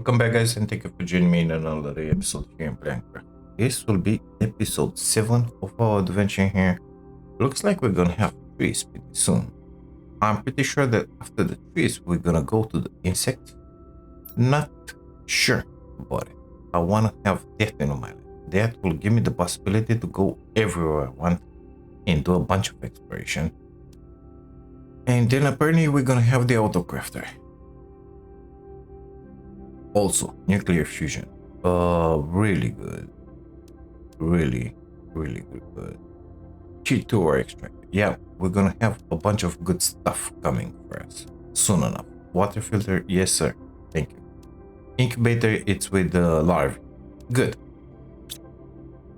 Welcome back, guys, and thank you for joining me in another episode here in Minecraft. This will be episode 7 of our adventure here. Looks like we're gonna have trees pretty soon. I'm pretty sure that after the trees, we're gonna go to the insect. Not sure about it. I wanna have that in my life. That will give me the possibility to go everywhere I want and do a bunch of exploration. And then apparently we're gonna have the autocrafter. Also, nuclear fusion. Really good. Really good. Cheat ore extractor. Yeah, we're gonna have a bunch of good stuff coming for us soon enough. Water filter, yes sir. Thank you. Incubator, it's with the larvae. Good.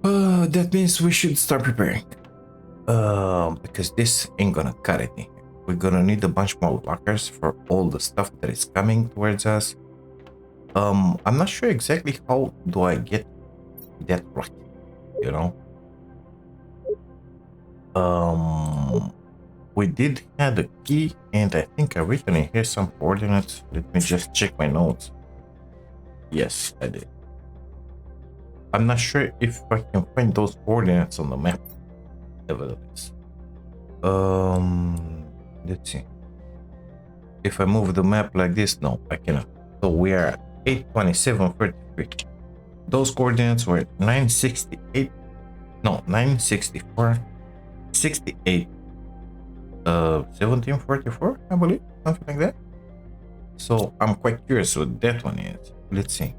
That means we should start preparing. Because this ain't gonna cut it in here. We're gonna need a bunch more lockers for all the stuff that is coming towards us. I'm not sure exactly how do I get that right, you know? We did have the key, and I think I written in here some coordinates. Let me just check my notes. Yes, I did. I'm not sure if I can find those coordinates on the map. Nevertheless. Let's see. If I move the map like this, no, I cannot. So we are at 827.33. Those coordinates were 968, no, 964, 68, 1744, I believe, something like that. So I'm quite curious what that one is. Let's see.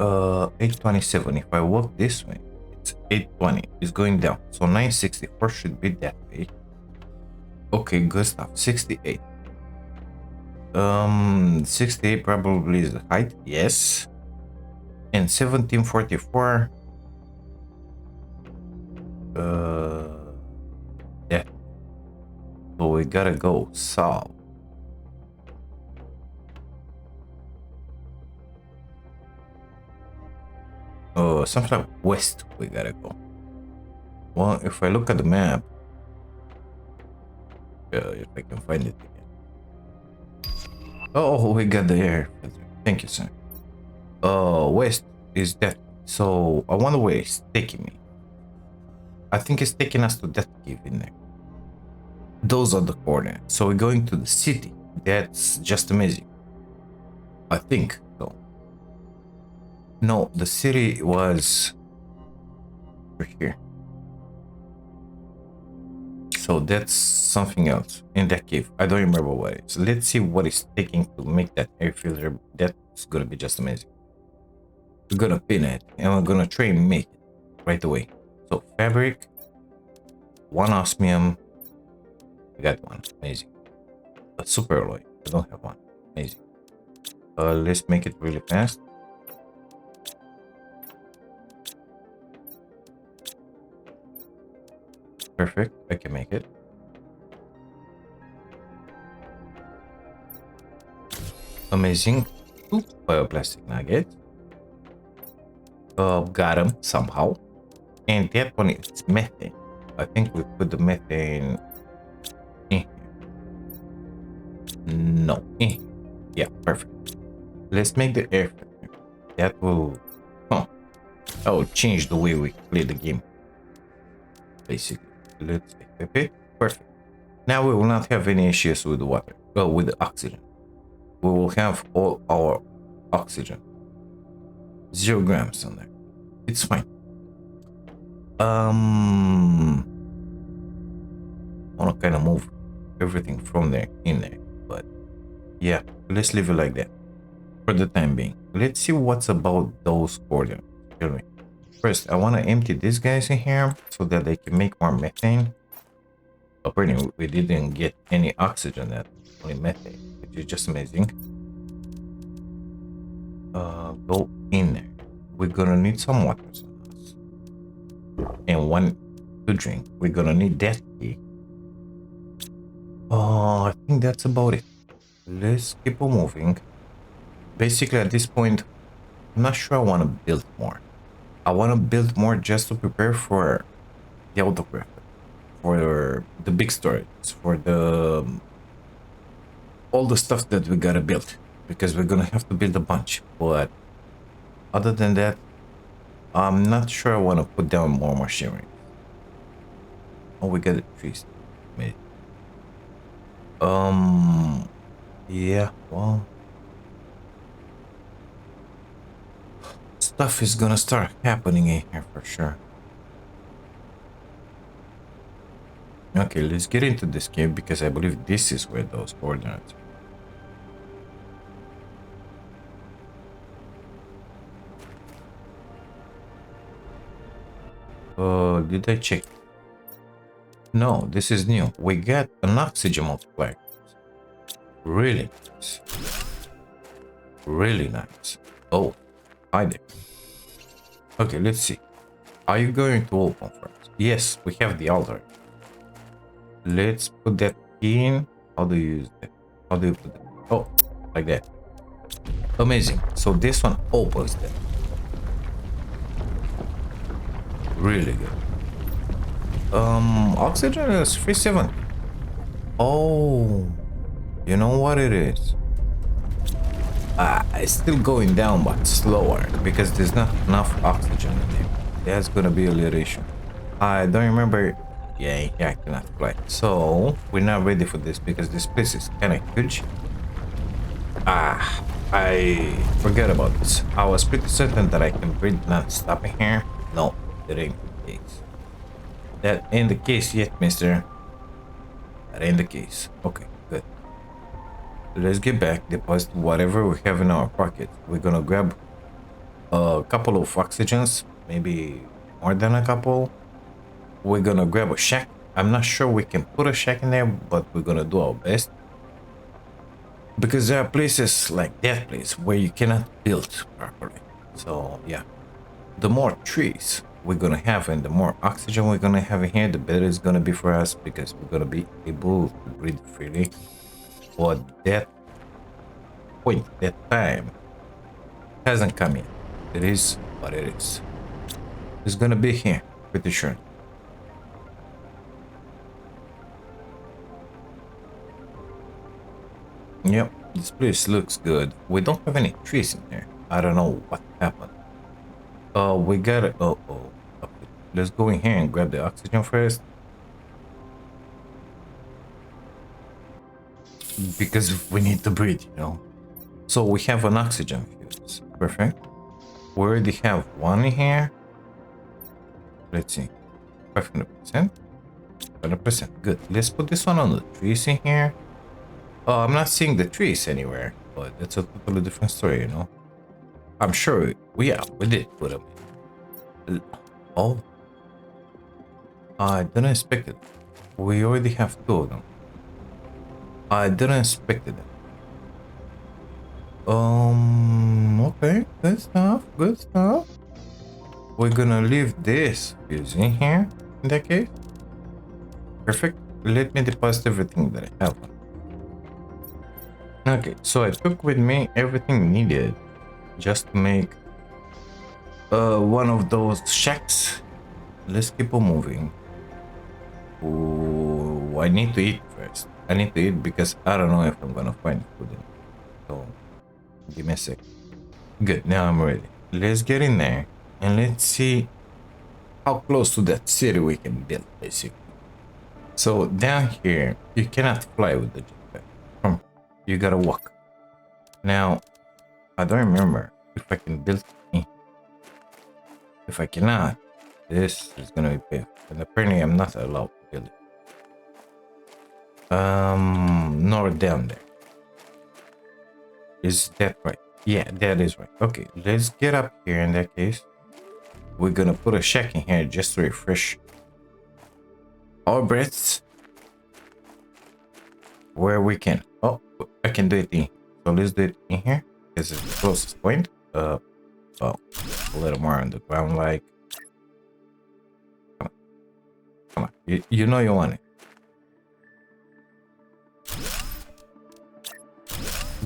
827. If I walk this way, it's 820. It's going down. So 964 should be that way. Okay, good stuff. 68. 68 probably is the height, yes. And 1744, yeah. So we gotta go south. Something like west we gotta go. Well, if I look at the map, if I can find it again. Oh, we got the air filter. Thank you, sir. West is that. So I wonder where it's taking me. I think it's taking us to that cave in there. Those are the coordinates. So we're going to the city. That's just amazing. I think so. No, the city was right here. So that's something else in that cave. I don't remember what it is. Let's see what it's taking to make that air filter. That's gonna be just amazing. We're gonna pin it and we're gonna try and make it right away. So fabric, one osmium. I got one. Amazing. A super alloy. I don't have one. Amazing. Let's make it really fast. Perfect. I can make it. Amazing. 2 bioplastic nuggets. Got them somehow. And that one is methane. I think we put the methane in here. No. Yeah, perfect. Let's make the air filter. That will... That will change the way we play the game. Basically. Let's equip it. Perfect. Now we will not have any issues with the water. Well, with the oxygen. We will have all our oxygen. 0 grams on there. It's fine. I wanna kind of move everything from there in there, but yeah, let's leave it like that for the time being. Let's see what's about those coordinates. Tell me. First, I want to empty these guys in here so that they can make more methane. Apparently, we didn't get any oxygen, that only methane, which is just amazing. Go in there. We're gonna need some water and one to drink. We're gonna need that key. I think that's about it. Let's keep on moving. Basically, at this point, I'm not sure I want to build more. I want to build more just to prepare for the autocrafter, for the big storage, for the all the stuff that we gotta build. because we're gonna have to build a bunch. But other than that, I'm not sure I want to put down more machinery. Oh, we got the trees. Yeah, well, stuff is gonna start happening in here for sure. Okay, let's get into this game because I believe this is where those coordinates are. Did I check? No, this is new. We got an oxygen multiplier. Really nice. Really nice. Oh, hi there. Okay, let's see. Are you going to open first? Yes, we have the altar. Let's put that in. How do you use that? How do you put that? Oh, like that. Amazing. So this one opens that. Really good. Oxygen is 370. Oh, you know what it is? It's still going down, but slower because there's not enough oxygen in there. That's gonna be a little issue. I don't remember. Yeah, I cannot fly. So we're not ready for this because this place is kind of huge. I forget about this. I was pretty certain that I can breathe non-stop in here. No, that ain't the case. That ain't the case yet, mister. That ain't the case. Okay, good. Let's get back, deposit whatever we have in our pocket. We're gonna grab a couple of oxygens, maybe more than a couple. We're gonna grab a shack. I'm not sure we can put a shack in there, but we're gonna do our best. Because there are places like that place where you cannot build properly. So yeah, the more trees we're gonna have and the more oxygen we're gonna have in here, the better it's gonna be for us because we're gonna be able to breathe freely. But that point, that time hasn't come yet. It is what it is. It's gonna be here, pretty sure. Yep, this place looks good. We don't have any trees in there. I don't know what happened. We got it. Oh. Okay. Let's go in here and grab the oxygen first. Because we need to breathe, you know. So we have an oxygen fuse. Perfect. We already have one in here. Let's see. 500%. 100%. Good. Let's put this one on the trees in here. Oh, I'm not seeing the trees anywhere, but it's a totally different story, you know. I'm sure we did put them in. Oh. I didn't expect it. We already have two of them. I didn't expect it. Okay, good stuff, good stuff. We're gonna leave this fuse in here, in that case. Perfect. Let me deposit everything that I have. Okay, so I took with me everything needed just to make one of those shacks. Let's keep on moving. Ooh, I need to eat first. I need to eat because I don't know if I'm gonna find food in. So give me a sec. Good, now I'm ready. Let's get in there and let's see how close to that city we can build, basically. So down here, you cannot fly with the jetpack. You gotta walk. Now, I don't remember if I can build in. If I cannot, this is gonna be painful. And apparently I'm not allowed to build it. Nor down there. Is that right? Yeah, that is right. Okay, let's get up here in that case. We're gonna put a shack in here just to refresh our breaths where we can. Oh, I can do it in. So let's do it in here. This is the closest point. Well, a little more on the ground, like. Come on. You know you want it.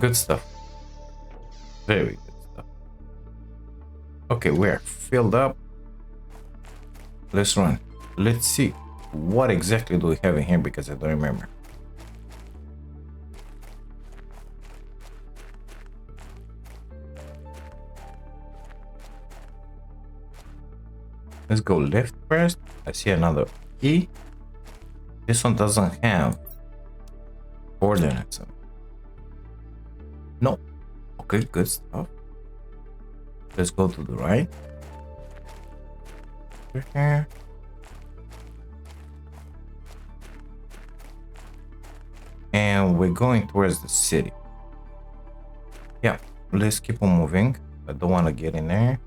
Good stuff. Very good stuff. Okay, we're filled up. Let's run. Let's see what exactly do we have in here because I don't remember. Let's go left first. I see another key. This one doesn't have coordinates. No. Okay, good stuff. Let's go to the right. Over here. And we're going towards the city. Yeah, let's keep on moving. I don't want to get in there.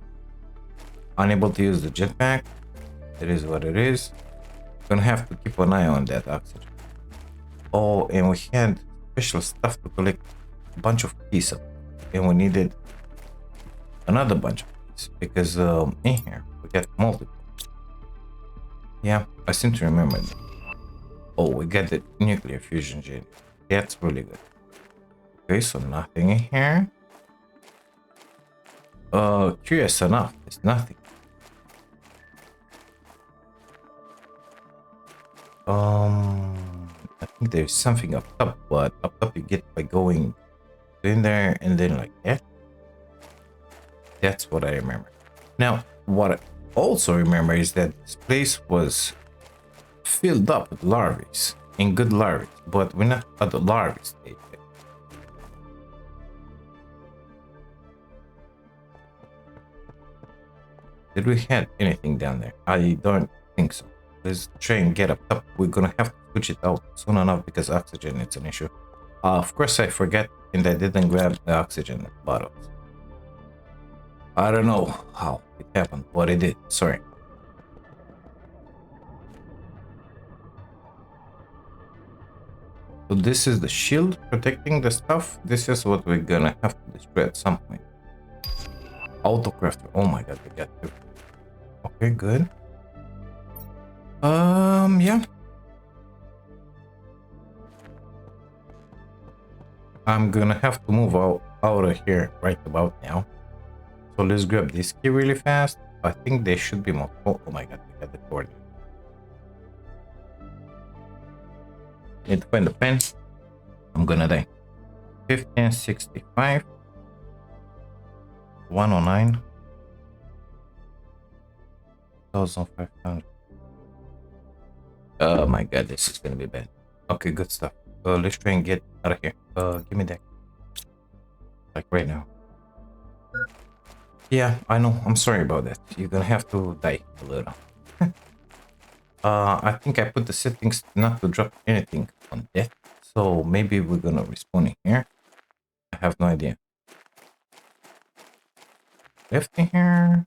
Unable to use the jetpack. It is what it is. Gonna have to keep an eye on that oxygen. Oh, and we had special stuff to collect a bunch of keys up. And we needed another bunch of keys because in here we got multiple. Yeah, I seem to remember that. Oh, we got the nuclear fusion gel. That's really good. Okay, so nothing in here. Curious enough, there's nothing. I think there's something up top, but up top you get by going in there and then like that. That's what I remember. Now, what I also remember is that this place was filled up with larvae, in good larvae, but we're not at the larvae stage yet. Did we have anything down there? I don't think so. Let's try and get up top. We're gonna have to switch it out soon enough because oxygen is an issue. Of course I forget and I didn't grab the oxygen bottles. I don't know how it happened, but it did. Sorry. So this is the shield protecting the stuff. This is what we're gonna have to destroy at some point. Autocrafter. Oh my god, we got two. Okay, good. Yeah. I'm gonna have to move out of here right about now. So let's grab this key really fast. I think they should be more. Oh my god, we got the coordinate. Need to find the pen. I'm gonna die. 1565. 109. 1500. Oh my god, this is gonna be bad. Okay, good stuff. Let's try and get out of here. Give me that. Like right now. Yeah, I know. I'm sorry about that. You're gonna have to die a little. I think I put the settings not to drop anything on death. So maybe we're gonna respawn in here. I have no idea. Left in here.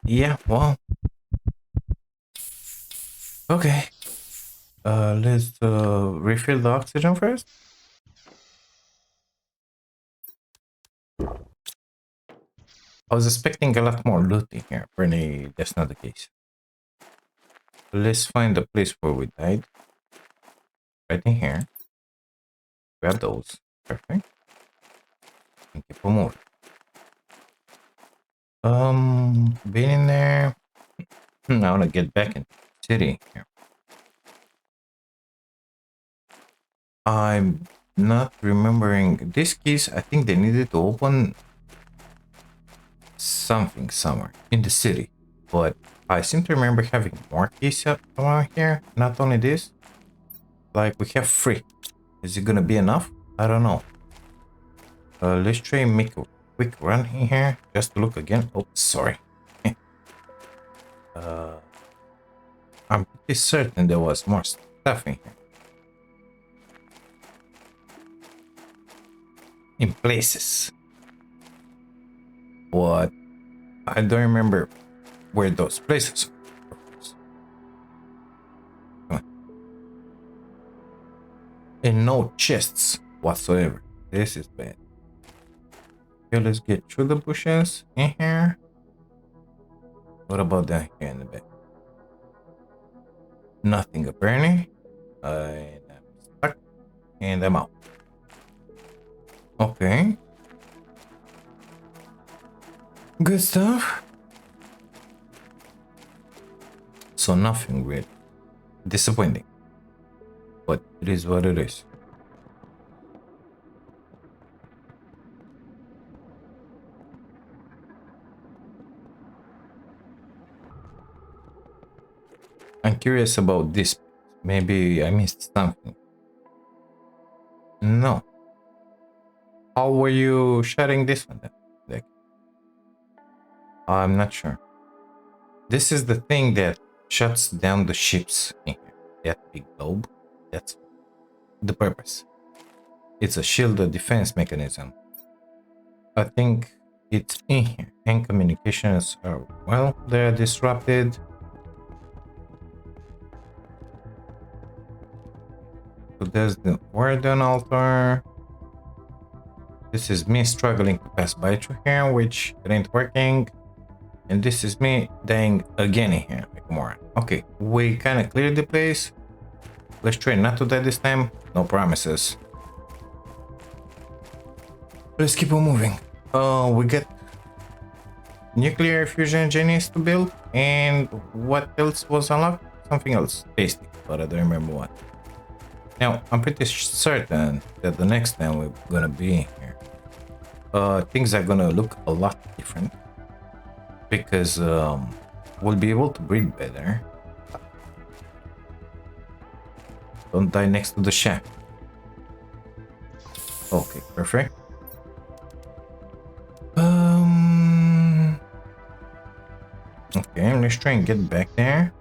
Yeah, well. Okay. Let's refill the oxygen first. I was expecting a lot more loot in here. Apparently, that's not the case. Let's find the place where we died. Right in here. Grab those. Perfect. And keep on moving. Been in there. I want to get back in the city here. I'm not remembering these keys. I think they needed to open something somewhere in the city, but I seem to remember having more keys up around here. Not only this, like we have 3. Is it gonna be enough? I don't know. Let's try and make a quick run in here just to look again. Oh, sorry. I'm pretty certain there was more stuff in here. In places. But I don't remember where those places are. Come on. And no chests whatsoever. This is bad. Okay, let's get through the bushes in here. What about down here in the back? Nothing apparently. I'm stuck and I'm out. Okay. Good stuff. So nothing really. Disappointing. But it is what it is. curious about this. Maybe I missed something. No. How were you shutting this one then? Like, I'm not sure. This is the thing that shuts down the ships in here. That big globe. That's the purpose. It's a shielded defense mechanism. I think it's in here. And communications are, well, they're disrupted. So there's the Warden altar. This is me struggling to pass by through here, which it ain't working. And this is me dying again in here, like more. Okay, we kind of cleared the place. Let's try not to die this time. No promises. Let's keep on moving. We get nuclear fusion engines to build. And what else was unlocked? Something else tasty, but I don't remember what. Now, I'm pretty certain that the next time we're gonna be here, things are gonna look a lot different. Because we'll be able to breathe better. Don't die next to the shack. Okay, perfect. Okay, let's try and get back there.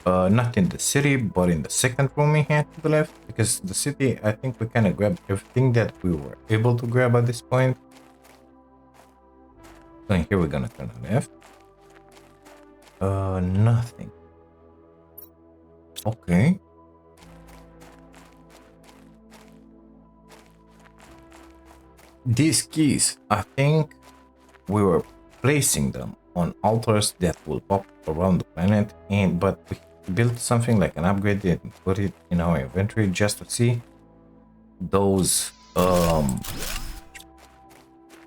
Not in the city, but in the second room in here to the left. Because the city, I think we kind of grabbed everything that we were able to grab at this point. And here we're gonna turn left. Nothing. Okay. These keys, I think we were placing them on altars that will pop around the planet, but we built something like an upgrade and put it in our inventory just to see those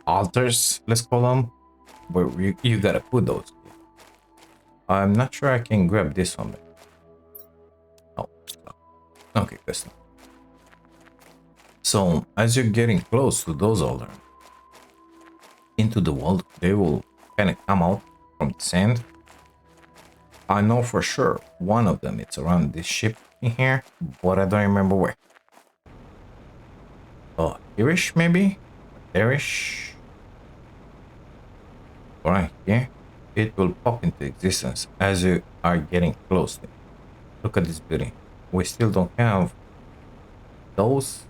altars, let's call them, where you gotta put those. I'm not sure I can grab this one. Oh, okay, good stuff. So as you're getting close to those altars into the world, they will kind of come out from the sand. I know for sure one of them it's around this ship in here, but I don't remember where. Oh, Irish maybe? Irish. Right here. It will pop into existence as you are getting close to it. Look at this building. We still don't have those.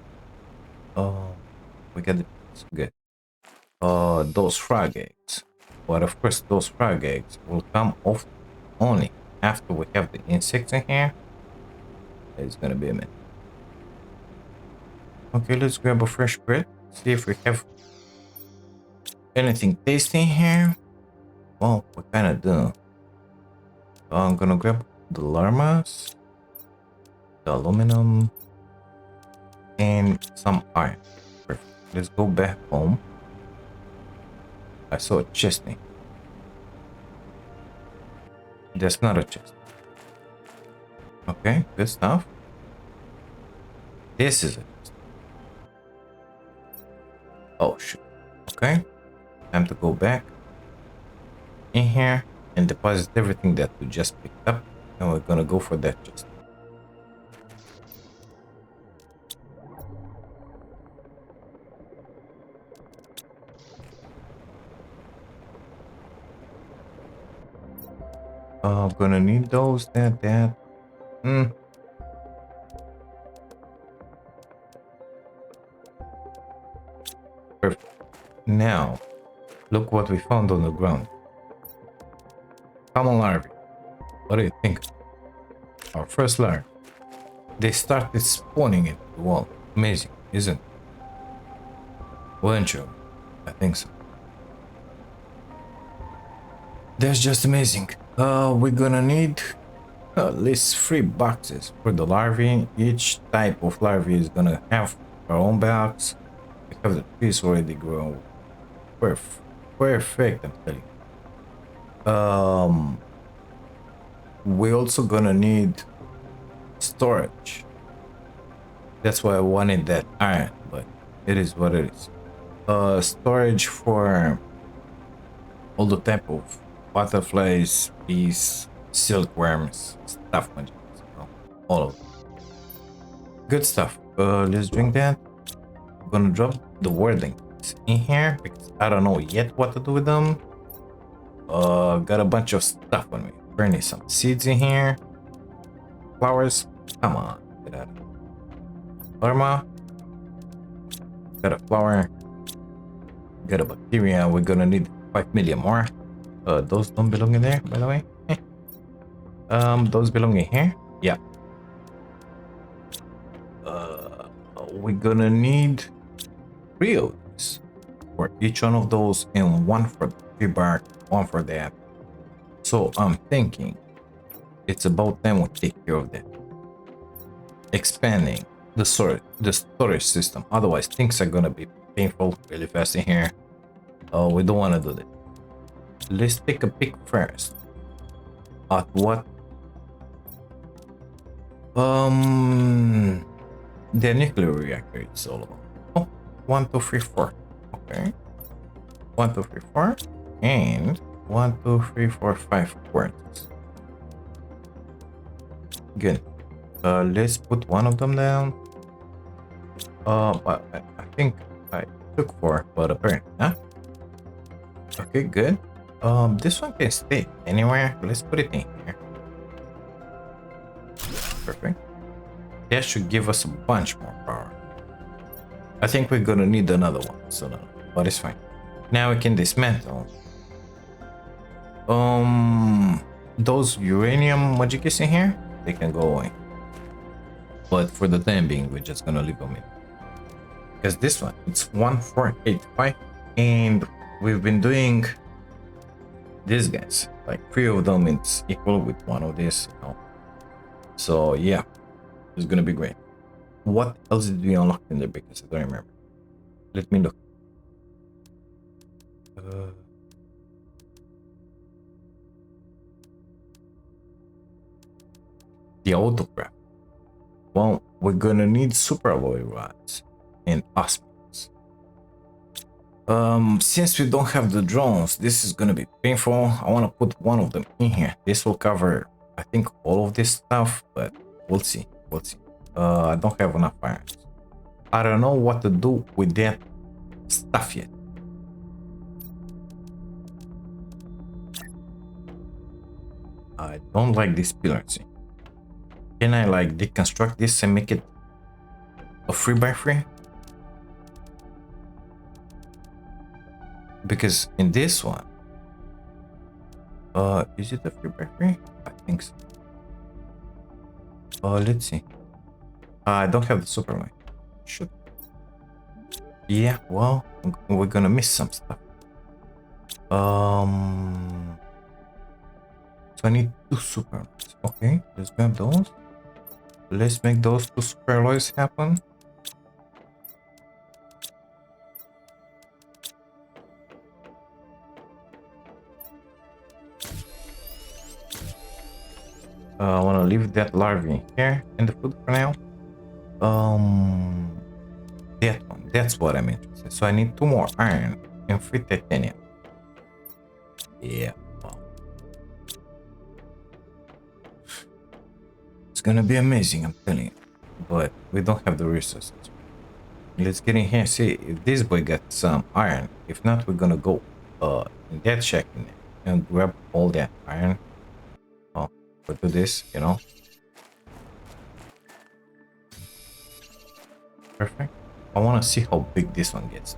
We got the good. Those frog eggs. But of course, those frog eggs will come off only after we have the insects in here. It's gonna be a minute. Okay, let's grab a fresh bread. See if we have anything tasty in here. Well, we kind of do. I'm gonna grab the llamas, the aluminum, and some iron. Perfect. Let's go back home. I saw a chest thing. That's not a chest. Okay, good stuff. This is a chest. Oh shoot. Okay. Time to go back in here and deposit everything that we just picked up, and we're gonna go for that chest. I'm gonna need those, that. Perfect. Now, look what we found on the ground. Common larvae. What do you think? Our first larvae. They started spawning into the wall. Amazing, isn't it? Wouldn't you? I think so. That's just amazing. We're gonna need at least 3 boxes for the larvae. Each type of larvae is gonna have our own box. We have the trees already grown. Perfect, I'm telling you. We're also gonna need storage. That's why I wanted that iron, but it is what it is. Storage for all the type of butterflies, bees, silkworms, stuff stuff, man. So, all of them. Good stuff. Let's drink that. I'm gonna drop the wording in here because I don't know yet what to do with them. Got a bunch of stuff on me. Burning some seeds in here. Flowers. Come on, get out of here. Arma. Got a flower. Got a bacteria. We're gonna need 5 million more. Those don't belong in there, by the way. Those belong in here. Yeah. We're gonna need 3 of these for each one of those, and 1 for the tree bark, 1 for that. So I'm thinking it's about time we take care of that. Expanding the storage system. Otherwise, things are gonna be painful really fast in here. We don't want to do that. Let's take a peek first at what the nuclear reactor is all about. Oh, 1, 2, 3, 4. Okay. 1, 2, 3, 4, and 1, 2, 3, 4, 5 quartz. Good. Let's put 1 of them down. I think I took 4, but apparently not. Okay, good. This one can stay anywhere. Let's put it in here. Perfect. That should give us a bunch more power. I think we're gonna need another one, so no, but it's fine. Now we can dismantle. Those uranium magicus in here, they can go away. But for the time being, we're just gonna leave them in. Because this one, it's 1485, and we've been doing these guys. Like 3 of them, it's equal with 1 of this. You know? So yeah, it's gonna be great. What else did we unlock in there? Because I don't remember. Let me look. The autograph. Well, we're gonna need super alloy rods and aspects. Since we don't have the drones, this is gonna be painful. I want to put 1 of them in here. This will cover, I think, all of this stuff, but we'll see. We'll see. I don't have enough irons. I don't know what to do with that stuff yet. I don't like this pillar thing. Can I like deconstruct this and make it a 3x3? Because in this one, is it a 3x3? I think so. Let's see. I don't have the superlight. Should. Yeah, well, we're gonna miss some stuff. So I need 2 super alloys. Okay, let's grab those. Let's make those 2 super alloys happen. I want to leave that larvae here in the food for now. That one, that's what I'm interested. So I need 2 more iron and 3 titanium. Yeah. It's gonna be amazing, I'm telling you. But we don't have the resources. Let's get in here, see if this boy got some iron. If not, we're gonna go in that shack in there and grab all that iron. Oh, we'll do this, you know. Perfect. I want to see how big this one gets.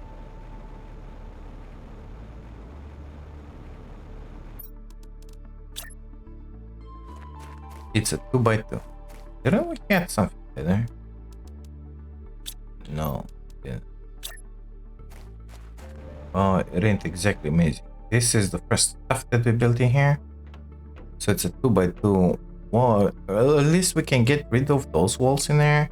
It's a 2x2. Didn't we get something there? No. Yeah. Oh, it ain't exactly amazing. This is the first stuff that we built in here. So it's a 2x2. Well, at least we can get rid of those walls in there.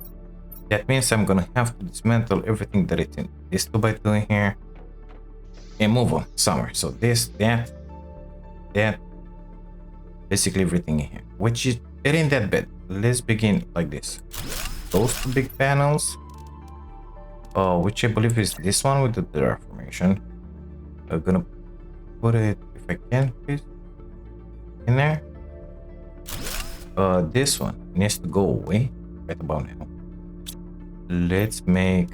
That means I'm gonna have to dismantle everything that is in this 2x2 in here and move them somewhere. So this, that, basically everything in here, which is it ain't that bad. Let's begin like this. Those 2 big panels, which I believe is this one with the terraformation. I'm gonna put it, if I can, please, in there. This one needs to go away right about now. Let's make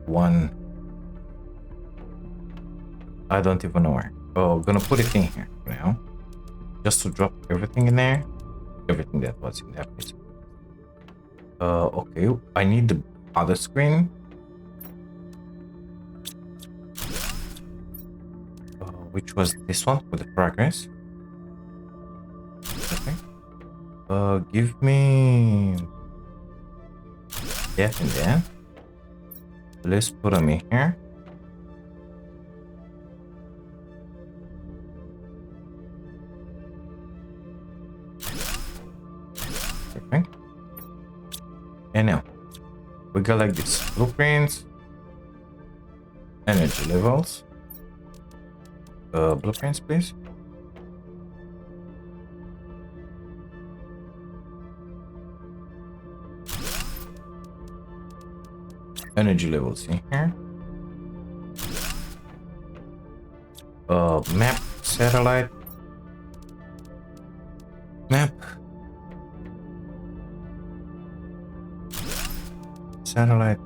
one. I don't even know where. Oh, gonna put it in here now, just to drop everything in there, everything that was in that place. Okay, I need the other screen. Which was this one with the progress. Okay. Give me that and that. Let's put them in here. Perfect. And now we got like this: blueprints, energy levels. Blueprints, please. Energy levels in here. Map, satellite, map, satellite,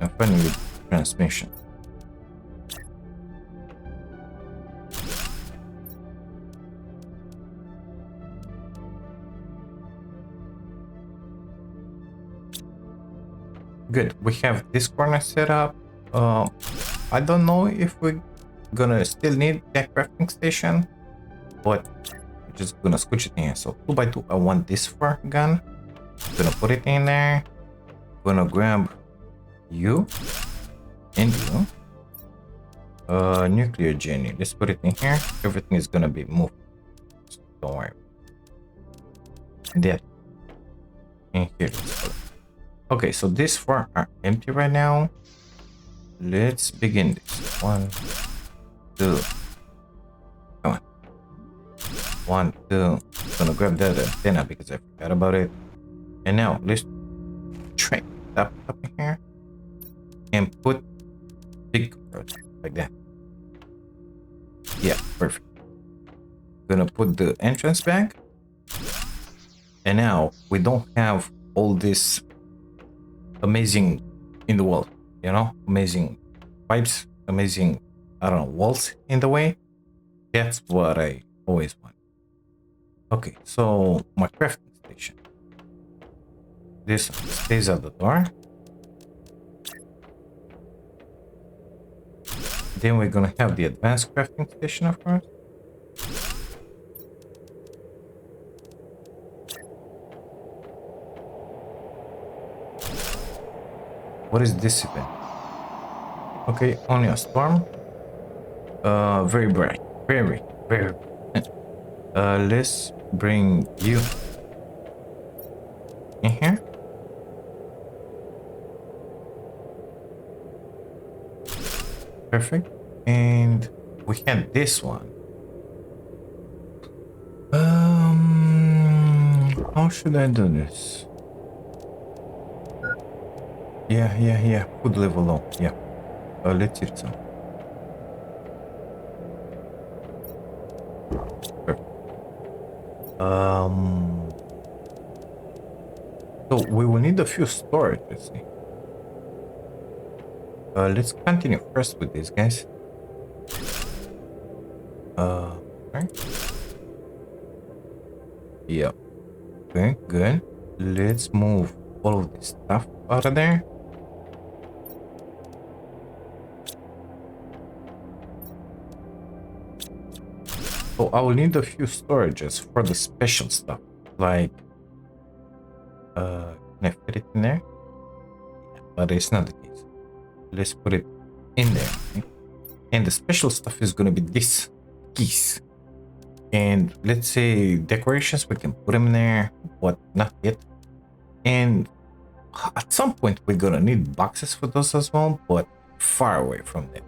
and finally transmission. Good, we have this corner set up. I don't know if we're gonna still need that crafting station, but we're just gonna switch it in. So 2x2, I want this for gun. Gonna put it in there. Gonna grab you and you. Nuclear Jenny, let's put it in here. Everything is gonna be moved, so don't worry. And that in here. Okay, so these four are empty right now. Let's begin this. 1, 2. Come on. 1, 2. Gonna grab that antenna because I forgot about it. And now let's track that up in here and put big compressor like that. Yeah, perfect. Gonna put the entrance back. And now we don't have all this amazing in the world, you know, amazing pipes, amazing, I don't know, walls in the way. That's what I always want. Okay, so my crafting station. This stays at the door. Then we're gonna have the advanced crafting station, of course. What is this event? Okay, only a storm. Very bright. Very. Let's bring you in here. Perfect. And we had this one. How should I do this? Yeah. Food level low. Yeah. Let's eat some. Perfect. So we will need a few storage. Let's see. Let's continue first with these guys. Okay. Yeah. Okay, good. Let's move all of this stuff out of there. So I will need a few storages for the special stuff. Like, can I fit it in there? Yeah, but it's not the case. Let's put it in there. Okay? And the special stuff is gonna be this keys. And let's say decorations, we can put them in there, but not yet. And at some point we're gonna need boxes for those as well, but far away from them.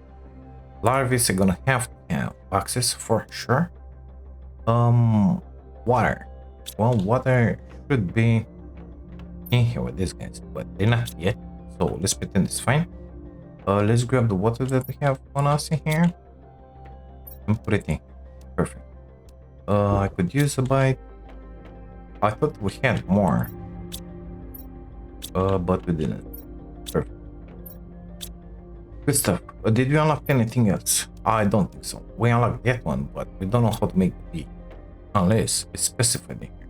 A lot of us are gonna have to have boxes for sure. Water. Well, water should be in here with these guys, but they're not yet. So let's pretend it's fine. Let's grab the water that we have on us in here. and put it in. Perfect. I could use a bite. I thought we had more. But we didn't. Perfect. Good stuff. Did we unlock anything else? I don't think so. We unlocked that one, but we don't know how to make the B. Unless it's specified in here.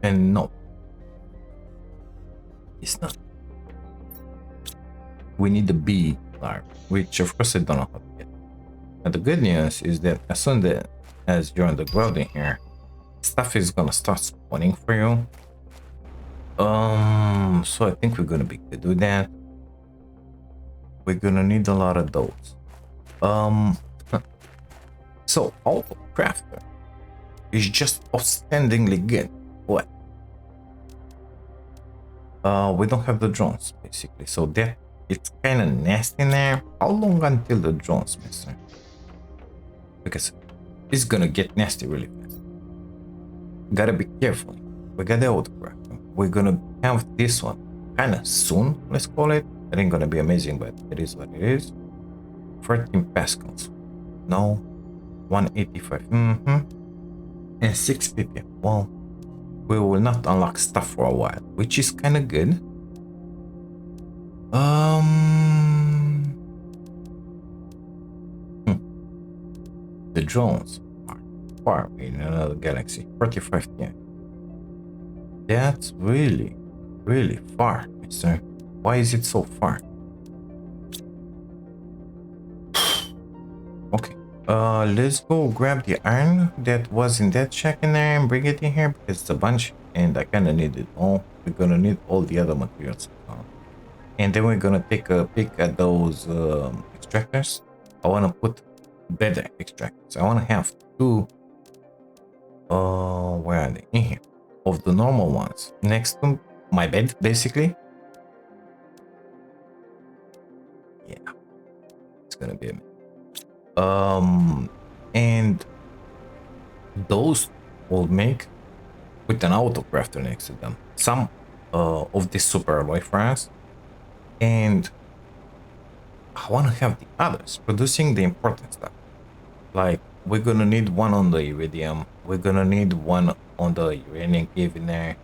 And no. It's not. We need the B larva, which of course I don't know how to get. But the good news is that as soon as you're on the ground in here, stuff is gonna start spawning for you. So I think we're gonna be good with that. We're gonna need a lot of those. So Auto Crafter is just outstandingly good. What? We don't have the drones basically, so that it's kind of nasty now. How long until the drones, mister? Because it's gonna get nasty really fast. Gotta be careful. We got the Auto Crafter. We're gonna have this one kind of soon, let's call it. It ain't gonna be amazing, but it is what it is. 13 pascals. No. 185. And 6 ppm. Well, we will not unlock stuff for a while, which is kind of good. The drones are far in another galaxy. 45 TN. That's really, really far, mister. Why is it so far? Okay. Let's go grab the iron that was in that shack in there and bring it in here because it's a bunch and I kind of need it all. We're gonna need all the other materials. And then we're gonna take a peek at those extractors. I want to put better extractors. I want to have two. Where are they? In here. Of the normal ones next to my bed, basically. Yeah, it's gonna be a minute. And those will make with an Auto Crafter next to them some of this super alloy for us, and I want to have the others producing the important stuff. Like we're gonna need one on the iridium, we're gonna need one on the uranium cave in there,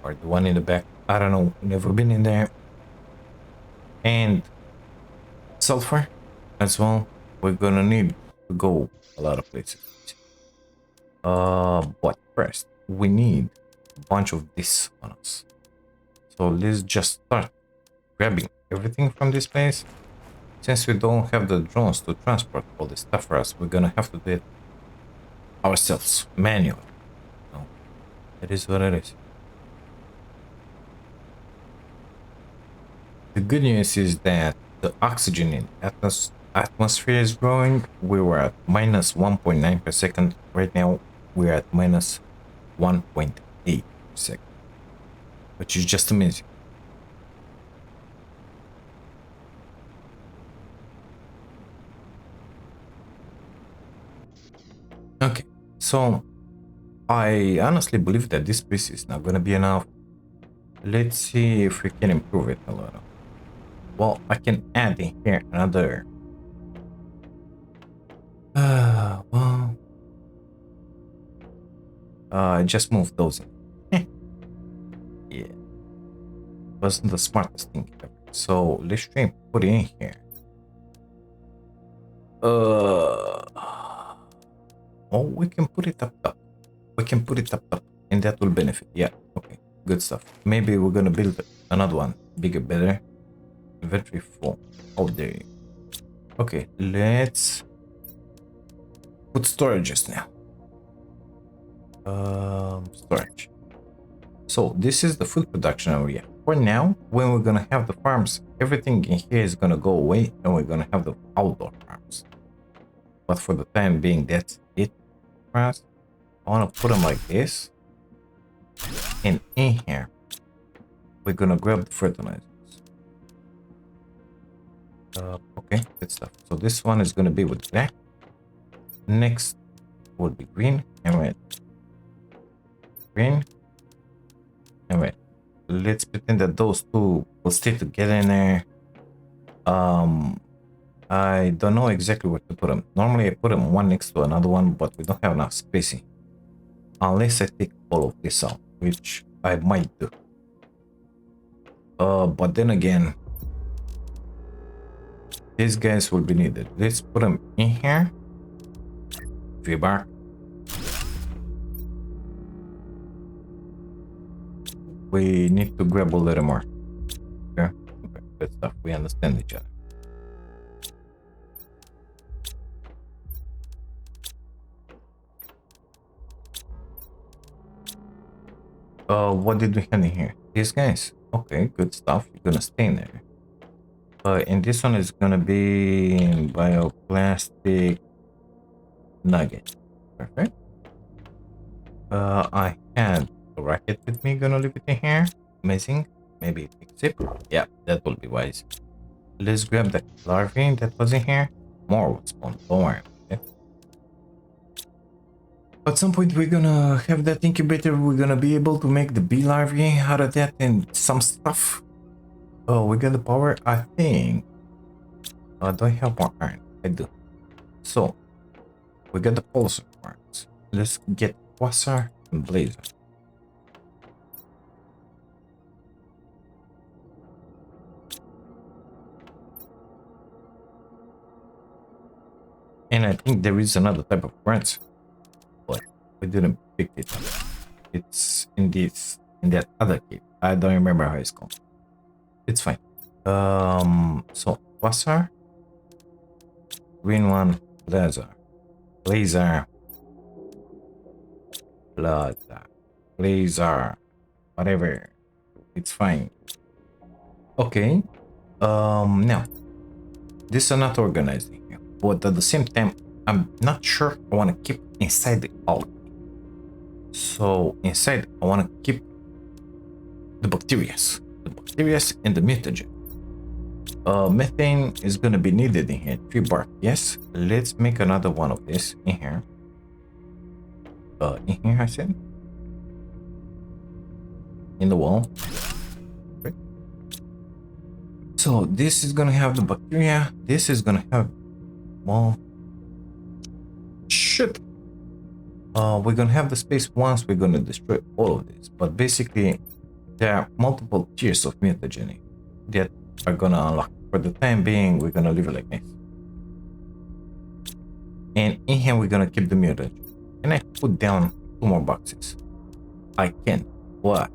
or the one in the back. I don't know, never been in there. And sulfur as well. We're gonna need to go a lot of places. But first we need a bunch of this on us. So let's just start grabbing everything from this place. Since we don't have the drones to transport all this stuff for us, we're gonna have to do it ourselves, manually. No, it is what it is. The good news is that the oxygen in atmosphere is growing. We were at minus 1.9 per second. Right now, we're at minus 1.8 per second, which is just amazing. Okay, so I honestly believe that this piece is not gonna be enough. Let's see if we can improve it a little. Well, I can add in here another. Well, just move those in. Yeah, wasn't the smartest thing ever. So let's try and put it in here. Oh, we can put it up top. We can put it up top, and that will benefit. Yeah, okay, good stuff. Maybe we're gonna build another one, bigger, better. Inventory full. Oh, there you go. Okay, let's put storages now. Storage. So this is the food production area. For now, when we're gonna have the farms, everything in here is gonna go away, and we're gonna have the outdoor farms. But for the time being, that's it. I want to put them like this, and in here we're gonna grab the fertilizers. Okay, good stuff. So this one is gonna be with black. Next would be green and red. Green and red. Let's pretend that those two will stay together in there. I don't know exactly where to put them. Normally I put them one next to another one, but we don't have enough spacing. Unless I take all of this out, which I might do. But then again, these guys will be needed. Let's put them in here. V-bar. We need to grab a little more. Okay, good stuff. We understand each other. What did we have in here? These guys. Okay, good stuff. You're gonna stay in there. And this one is gonna be bioplastic nugget. Perfect. I had a racket with me. Gonna leave it in here. Amazing. Maybe fix it. Yeah, that will be wise. Let's grab the larvae that was in here. More will spawn. Don't worry. Okay? At some point, we're gonna have that incubator. We're gonna be able to make the bee larvae out of that and some stuff. Oh, we got the power. I think. Do I have more iron? I do. So, we got the pulsar parts. Let's get quasar and blazer. And I think there is another type of quartz, but we didn't pick it up. It's in that other cave. I don't remember how it's called. It's fine. So quasar, green one, blazer, blazer, blazer, whatever. It's fine. Okay. Now this are not organized in here, but at the same time, I'm not sure I want to keep inside the algae. So inside, I want to keep the bacterias and the mutagen. Methane is gonna be needed in here. 3 bark. Yes. Let's make another one of this in here. In here, I said. In the wall. Okay. So this is gonna have the bacteria. This is gonna have, well, shit. We're gonna have the space once we're gonna destroy all of this. But basically, there are multiple tiers of mutagenic that are gonna unlock. For the time being, we're gonna leave it like this. And in here, we're gonna keep the mutagen. Can I put down 2 more boxes? I can. What?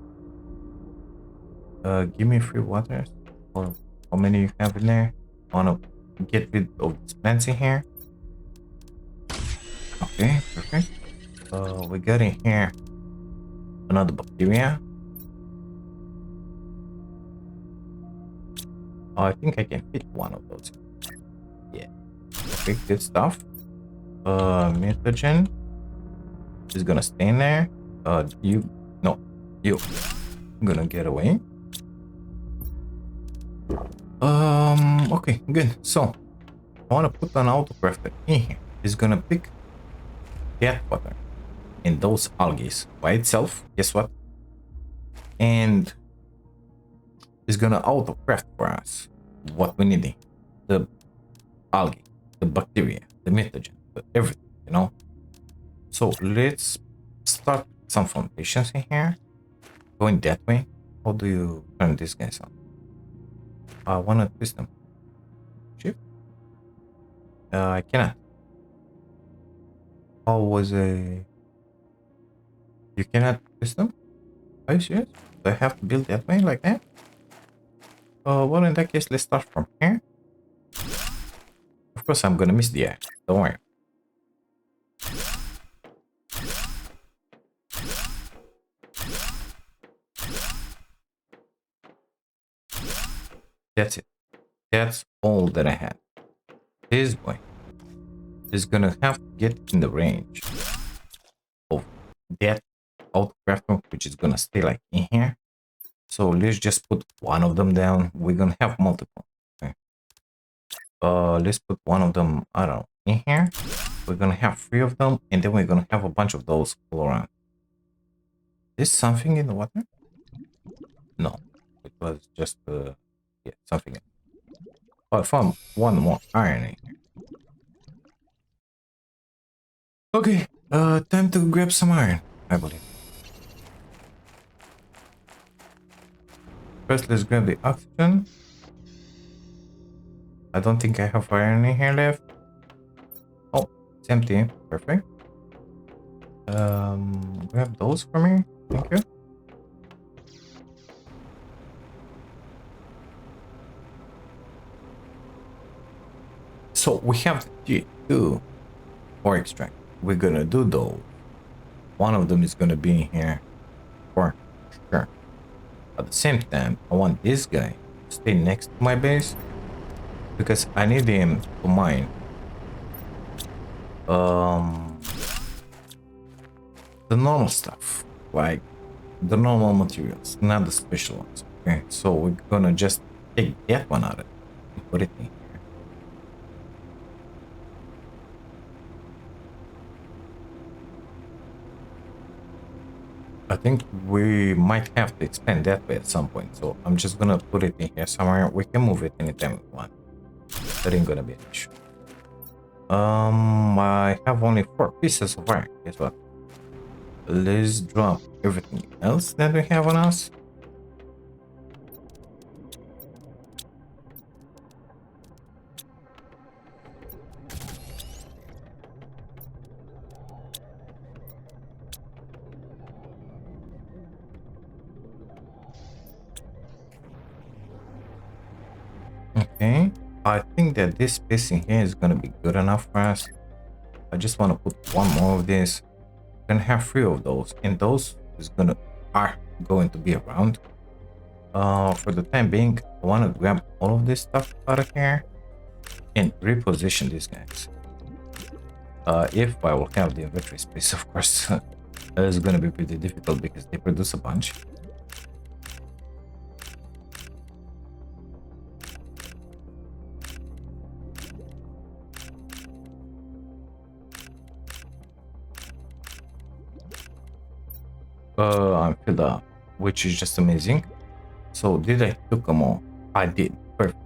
Give me 3 waters. Or how many you have in there? I wanna get rid of these plants in here. Okay, perfect. We got in here another bacteria. I think I can fit one of those. Yeah. Okay, good stuff. Mutagen is gonna stay in there. You gonna get away. Okay, good. So I wanna put an autocrafter in here. It's gonna pick that water and those algae by itself. Guess what? And it's gonna autocraft for us what we need. The algae, the bacteria, the mutagen, everything, you know. So let's start some foundations in here. Going that way. How do you turn these guys on? I wanna twist them. Shift. I cannot. How was a? You cannot twist them? Are you serious? Do I have to build that way like that? Well, in that case, let's start from here. Of course, I'm gonna miss the air. Don't worry. That's it. That's all that I had. This boy is gonna have to get in the range of that autocrafter, which is gonna stay like in here. So let's just put one of them down. We're gonna have multiple. Okay. Let's put one of them, I don't know, in here. We're gonna have 3 of them, and then we're gonna have a bunch of those all around. Is something in the water? No, it was just yeah, something. Oh, I found one more iron in here. Okay, time to grab some iron, I believe. First, let's grab the oxygen. I don't think I have iron in here left. Oh, it's empty. Perfect. Grab those for me. Thank you. So we have the G2 ore extract. We're gonna do those. One of them is gonna be in here for sure. At the same time, I want this guy to stay next to my base because I need him to mine the normal stuff, like the normal materials, not the special ones. Okay, so we're gonna just take that one out of it and put it in here. I think we might have to expand that way at some point, so I'm just gonna put it in here somewhere. We can move it anytime we want. That ain't gonna be an issue. I have only 4 pieces of iron. Guess what? Let's drop everything else that we have on us. Okay, I think that this space in here is gonna be good enough for us. I just want to put one more of this. We're gonna have 3 of those, and those are going to be around. For the time being, I want to grab all of this stuff out of here and reposition these guys. If I will have the inventory space, of course, that is gonna be pretty difficult because they produce a bunch. I'm filled up, which is just amazing. So did I took them all? I did. Perfect.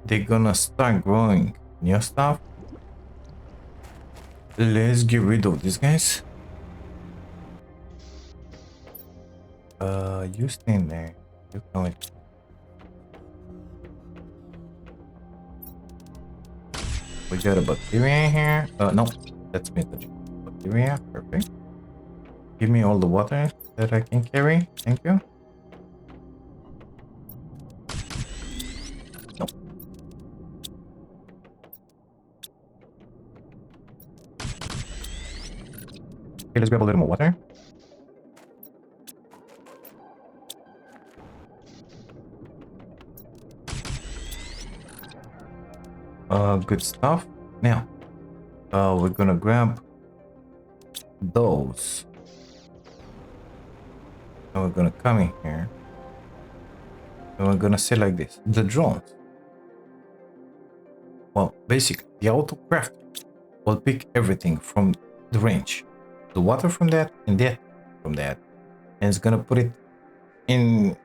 They're gonna start growing new stuff. Let's get rid of these guys. You stay in there. You come with. We got a bacteria in here. No, that's mutagen. Bacteria, perfect. Give me all the water that I can carry. Thank you. No. Okay, let's grab a little more water. Good stuff. Now, we're gonna grab those. And we're gonna come in here. And we're gonna say like this. The drones. Well, basically, the autocraft will pick everything from the range. The water from that and that from that. And it's gonna put it in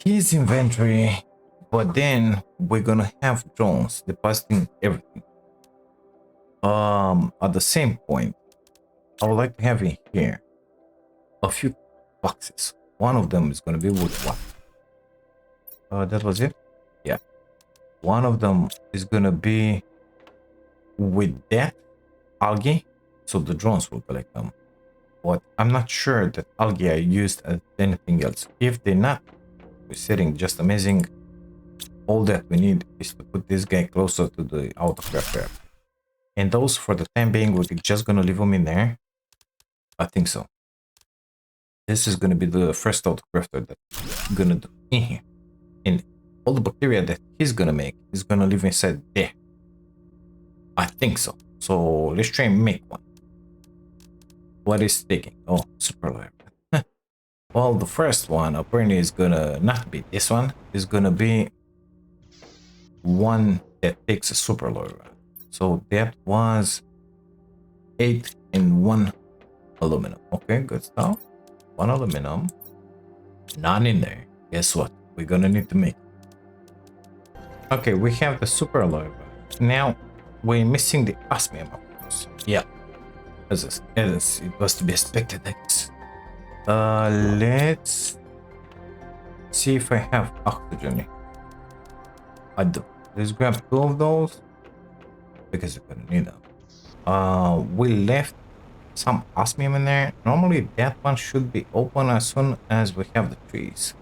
his inventory. But then we're gonna have drones depositing everything. At the same point, I would like to have in here a few boxes. One of them is gonna be with what? That was it? Yeah. One of them is gonna be with that algae, so the drones will collect them. But I'm not sure that algae are used as anything else. If they're not, we're setting just amazing. All that we need is to put this guy closer to the autocraft. And those, for the time being, we're just gonna leave them in there. I think so. This is gonna be the first autocrafter that I'm gonna do in here. And all the bacteria that he's gonna make is gonna live inside there. I think so. So let's try and make one. What is taking? Oh, super live. Well, the first one apparently is gonna not be this one. It's gonna be one that takes a super low run. So that was 8 and 1 aluminum. Okay, good stuff. 1 aluminum. None in there. Guess what? We're gonna need to make Okay, we have the super alloy. Now we're missing the osmium, of course. Yeah, as it was to be expected, I guess. Let's see if I have oxygen. I do. Let's grab two of those because we're gonna need them. We left some osmium in there. Normally that one should be open as soon as we have the trees,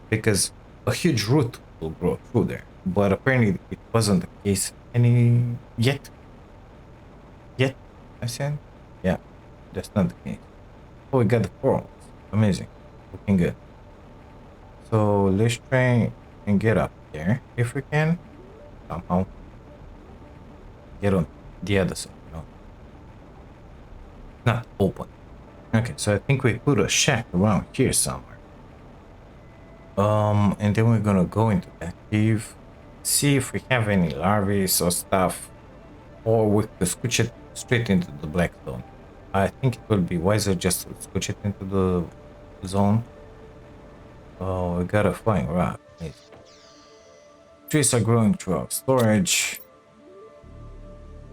because a huge root will grow through there. But apparently it wasn't the case any yet. Yet, I said. Yeah, that's not the case. Oh, we got the corals. Amazing. Looking good. So let's try and get up there if we can. Somehow. Get on the other side, you know. Not open. Okay, so I think we put a shack around here somewhere. And then we're gonna go into that cave, see if we have any larvae or stuff, or we could switch it straight into the black zone. I think it will be wiser just to switch it into the zone. Oh, we got a flying rock. Trees are growing through our storage.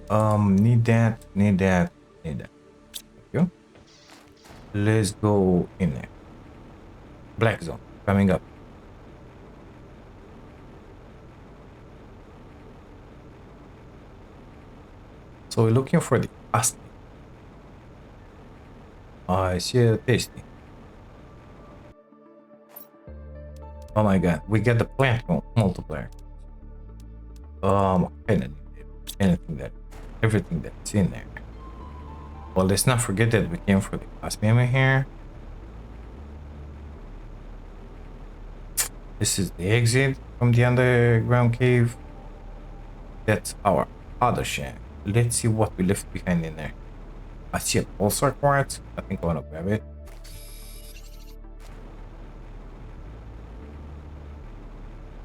Need that, need that, need that. Thank you. Let's go in there. Black zone coming up. So we're looking for the aspen. I see a tasty. Oh my god, we get the plant multiplier. Everything that's in there. Well, let's not forget that we came for the osmium here. This is the exit from the underground cave. That's our other shack. Let's see what we left behind in there. I see a pulsar quartz. I think I want to grab it.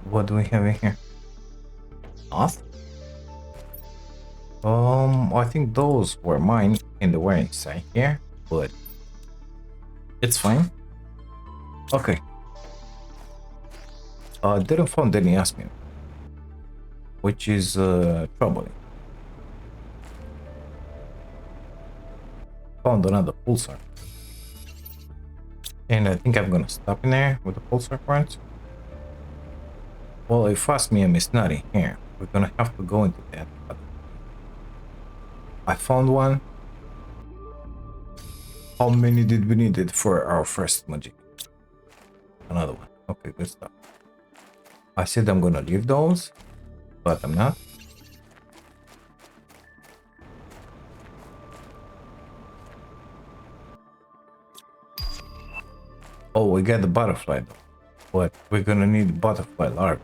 What do we have in here? Nothing. I think those were mine in the way inside here, but it's fine. Okay. Didn't find any osmium, which is troubling. Found another pulsar, and I think I'm gonna stop in there with the pulsar quartz. Well, if osmium is not in here, we're gonna have to go into that. I found one. How many did we need it for our first magic? Another one. Okay, good stuff. I said I'm gonna leave those, but I'm not. Oh, we got the butterfly though, but we're gonna need butterfly larvae.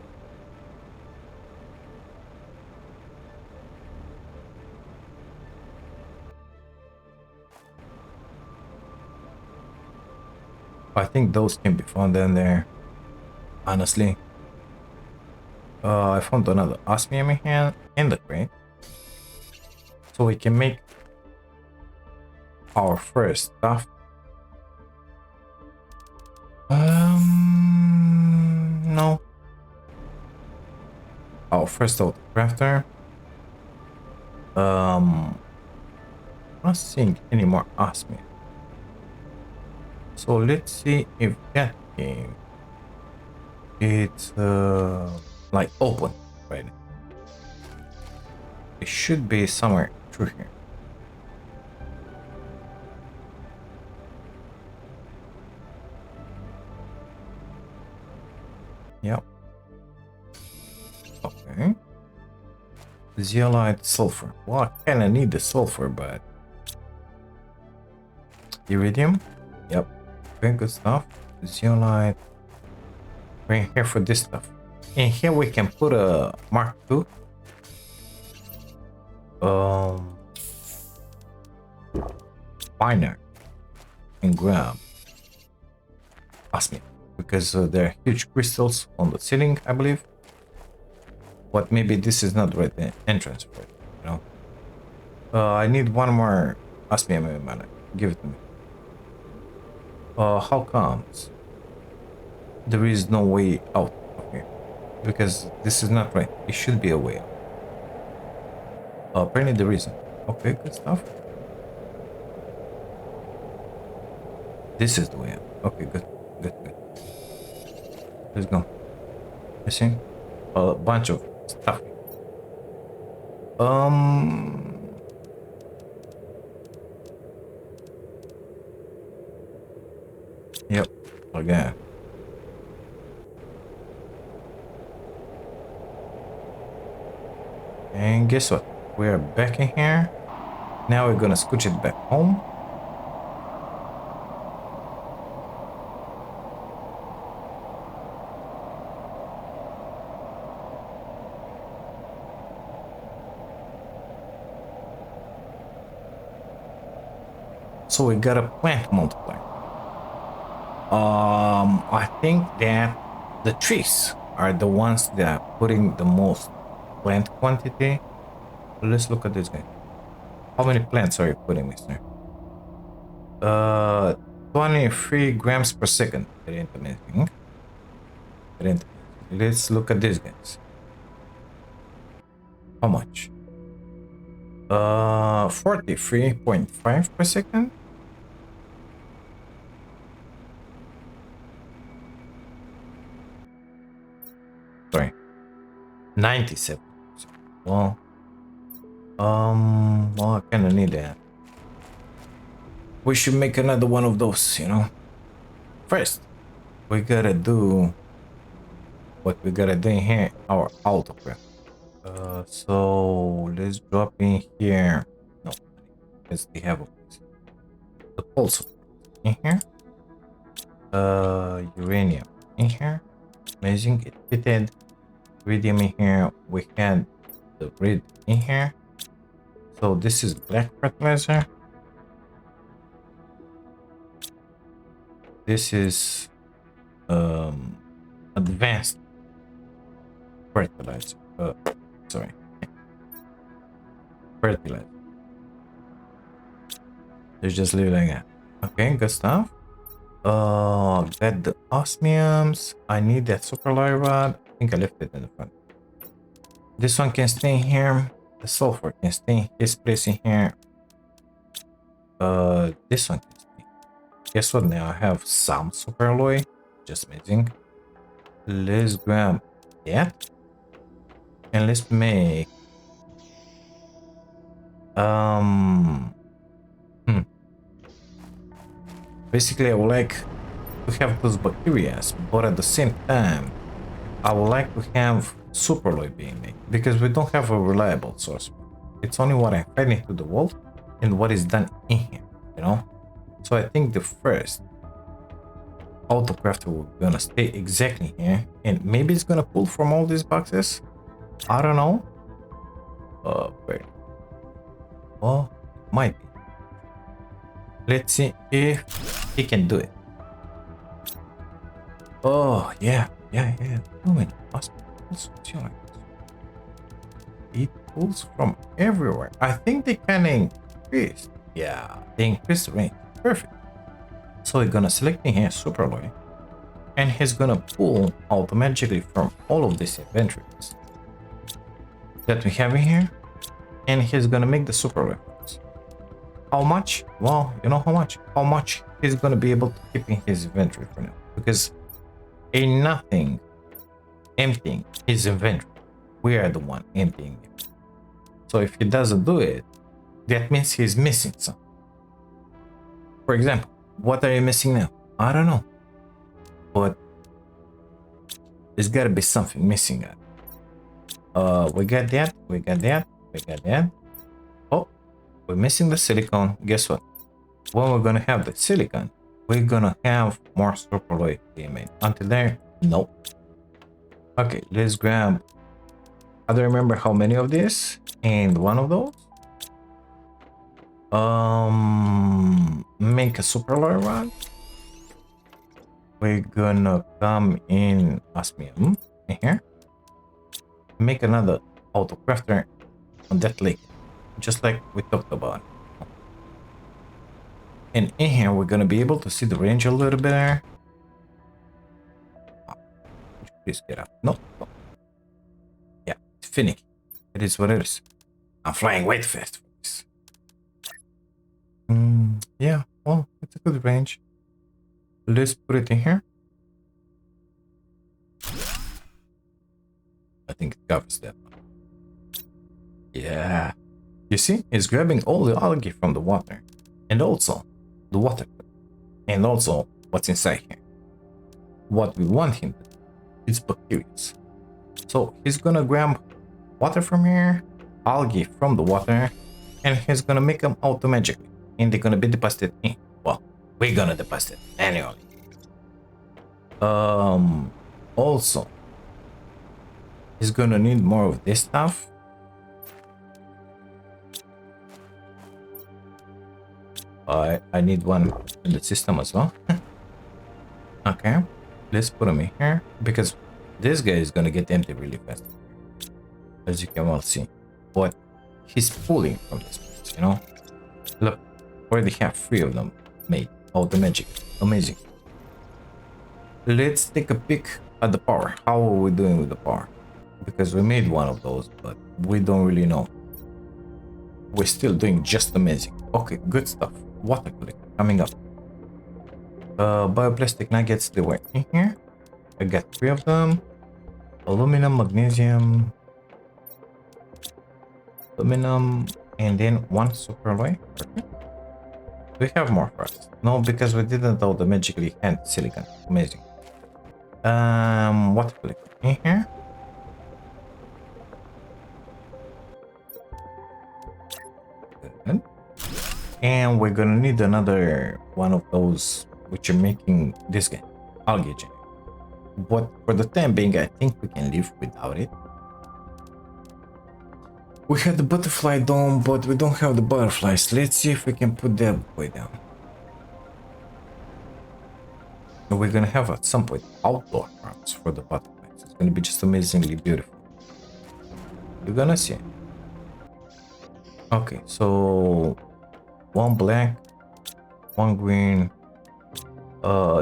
I think those can be found in there, honestly. I found another osmium here in the crate, so we can make our first stuff. No. Our first auto crafter. Not seeing any more osmium. So let's see if that game it's like open right now. It should be somewhere through here. Yep. Okay. Zeolite sulfur. Well, I kinda need the sulfur, but iridium. Yep. Very good stuff. Zeolite. We're here for this stuff. And here we can put a Mark II. Binary and grab osmium because there are huge crystals on the ceiling, I believe. But maybe this is not the right entrance for it, you know. I need one more osmium in my life. Give it to me. How comes there is no way out of here? because this is not right. It should be a way out. Apparently there isn't. Okay, good stuff. This is the way out. Okay, good, good, good. Let's go. Missing a bunch of stuff. Yep. Again. And guess what? We're back in here. Now we're gonna scooch it back home. So we got a plant multiplier. I think that the trees are the ones that are putting the most plant quantity. Let's look at this guy. How many plants are you putting, mister? 23 grams per second. That ain't amazing. That ain't amazing. Let's look at these guys. How much? 43.5 per second. Sorry. 97. Well, I kind of need that. We should make another one of those, you know. First, we gotta do what we gotta do in here, our autograph. So let's drop in here. No, because they have the pulse in here. Uranium in here. Amazing, it fitted. Iridium in here. We had the red in here. So this is black fertilizer. This is advanced fertilizer. Sorry, fertilizer. Let's just leave it like that. Okay, good stuff. Got the osmiums. I need that superalloy rod. I think I left it in the front. This one can stay here. The sulfur can stay in his place in here. This one can stay. Guess what? Now I have some superalloy. Just amazing. Let's grab that. And let's make basically I would like to have those bacteria, but at the same time I would like to have superalloy being made because we don't have a reliable source. It's only what I fed into the world and what is done in here, you know. So I think the first autocrafter we're gonna stay exactly here, and maybe it's gonna pull from all these boxes. I don't know. Wait. Well, might be. Let's see if he can do it. Oh yeah. Oh man, it pulls from everywhere. I think they can increase. Yeah, they increase the range. Perfect. So we're gonna select in here superalloy, and he's gonna pull automatically from all of these inventories that we have in here, and he's gonna make the superalloy. How much? Well, you know how much? How much he's gonna be able to keep in his inventory for now, because ain't nothing emptying his inventory. We are the one emptying it. So if he doesn't do it, that means he's missing something. For example, what are you missing now? I don't know, but there's gotta be something missing. We got that. Oh, we're missing the silicone. Guess what? When we're gonna have the silicone, we're gonna have more superalloy being made. Until there, nope. Okay, let's grab. I don't remember how many of this and one of those. Make a superalloy rod. We're gonna come in osmium in here. Make another autocrafter on that lake, just like we talked about. And in here, we're gonna be able to see the range a little bit there. Please get up. No, finicky. It is what it is. I'm flying way too fast for this. Yeah, well, it's a good range. Let's put it in here. I think it covers that one. Yeah. You see, it's grabbing all the algae from the water. And also, the water. And also, what's inside here. What we want him to do is bacteria. So, he's gonna grab water from here, algae from the water, and he's gonna make them auto-magically. And they're gonna be deposited in. Well, we're gonna deposit annually. Also, he's gonna need more of this stuff. I need one in the system as well. Okay, let's put him in here because this guy is gonna get empty really fast, as you can well see. But he's pulling from this place, you know. Look, already have 3 of them made. Oh, the magic, amazing. Let's take a peek at the power. How are we doing with the power? Because we made one of those, but we don't really know. We're still doing just amazing. Okay, good stuff. Water collector coming up. Bioplastic nuggets, they were in here. I got 3 of them. Aluminum, magnesium, aluminum, and then 1 super alloy. Perfect. We have more for us. No, because we didn't automatically hand silicon. Amazing. Water collector in here. Good. And we're gonna need another one of those which are making this guy, algae gel. But for the time being, I think we can live without it. We had the butterfly dome, but we don't have the butterflies. Let's see if we can put that way down. We're gonna have at some point outdoor rounds for the butterflies. It's gonna be just amazingly beautiful. You're gonna see it. Okay, so 1 black, 1 green,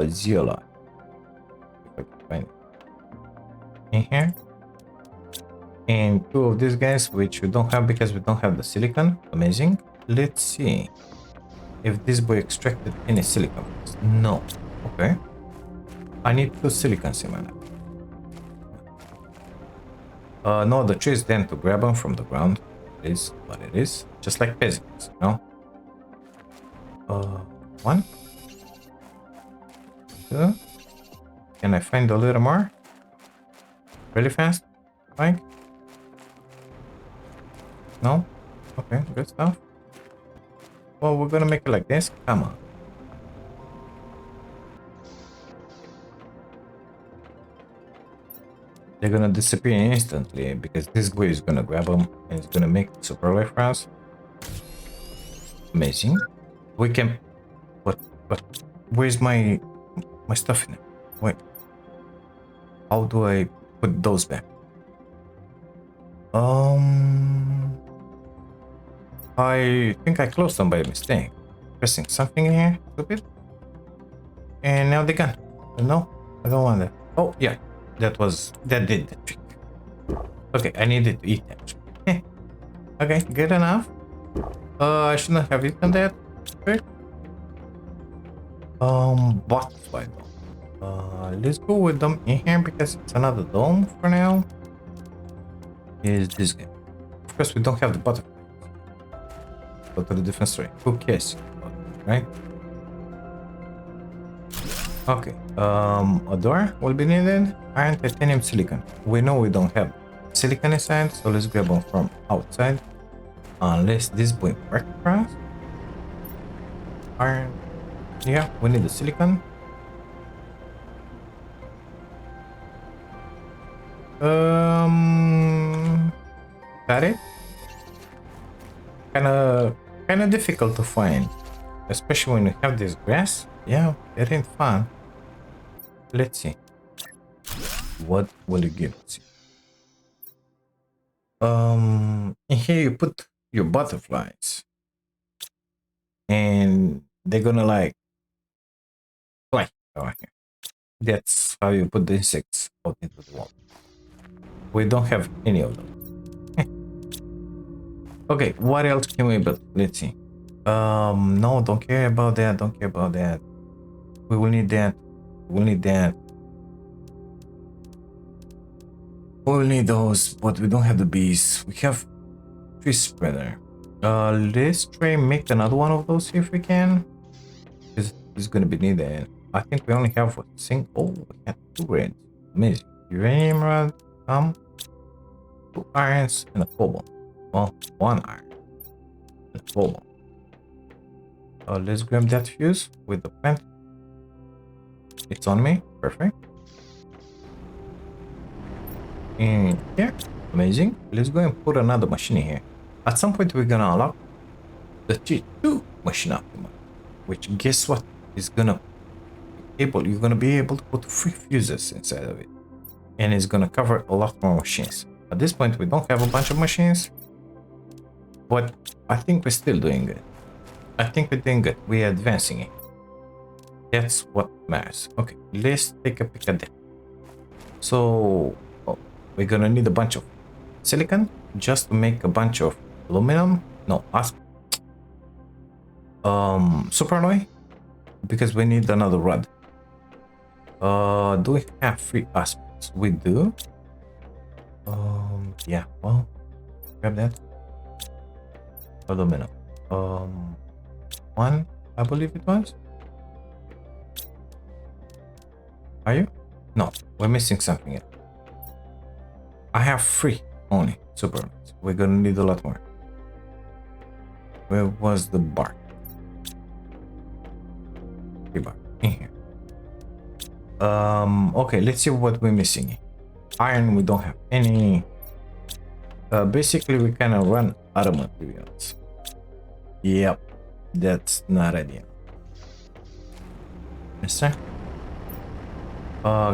zeolite. If I can find it in here. And 2 of these guys, which we don't have because we don't have the silicon. Amazing. Let's see if this boy extracted any silicon. No. Okay. I need 2 silicons in my lab. No, the tree is then to grab them from the ground. It is what it is. Just like peasants, you know? 1. 2. Can I find a little more? Really fast? Like? No? Okay, good stuff. Well, we're gonna make it like this. Come on. They're gonna disappear instantly because this guy is gonna grab them and it's gonna make super life for us. Amazing. We can. But where's my stuff in it? Wait. How do I put those back? I think I closed them by mistake. Pressing something in here, stupid. And now they're gone. No, I don't want that. Oh yeah, that did the trick. Okay, I needed to eat that. Okay, good enough. I shouldn't have eaten that. Okay. Butterfly dome. Let's go with them in here because it's another dome for now. Is this guy? Of course, we don't have the butterfly. Go to the different story. Who cares? Right? Okay. A door will be needed. Iron, titanium, silicon. We know we don't have silicon inside, so let's grab them from outside. Unless this won't work for us. Iron. Yeah, we need the silicon. Got it. Kinda difficult to find, especially when you have this grass. Yeah, it ain't fun. Let's see. What will you give us? In here you put your butterflies, and they're gonna like fly over here. That's how you put the insects out into the wall. We don't have any of them. Okay, what else can we build? Let's see. No, don't care about that. Don't care about that. We will need that. We'll need that. We'll need those, but we don't have the bees. We have tree spreader. Let's try and make another one of those if we can. This is gonna be needed. I think we only have a single. Oh, we have 2 reds. Amazing. Uranium rod, 2 irons and a cobalt. Well, 1 iron and a cobalt. Let's grab that fuse with the plant. It's on me. Perfect. And yeah, amazing. Let's go and put another machine in here. At some point, we're gonna unlock the T2 machine optimal, which guess what is gonna you're gonna be able to put 3 fuses inside of it, and it's gonna cover a lot more machines. At this point, we don't have a bunch of machines, but I think we're still doing good. I think we're doing good. We're advancing it. That's what matters. Okay, let's take a peek at that. So we're gonna need a bunch of silicon just to make a bunch of aluminum. No, superalloy, because we need another rod. Do we have 3 aspects? We do. Yeah, well, grab that. Aluminum. 1, I believe it was. Are you? No, we're missing something here. I have 3 only superalloys. We're gonna need a lot more. Where was the bark? 3 bark in here. Okay, let's see what we're missing. Iron, we don't have any. Basically, we kind of run out of materials. Yep, that's not ideal. Yes, sir.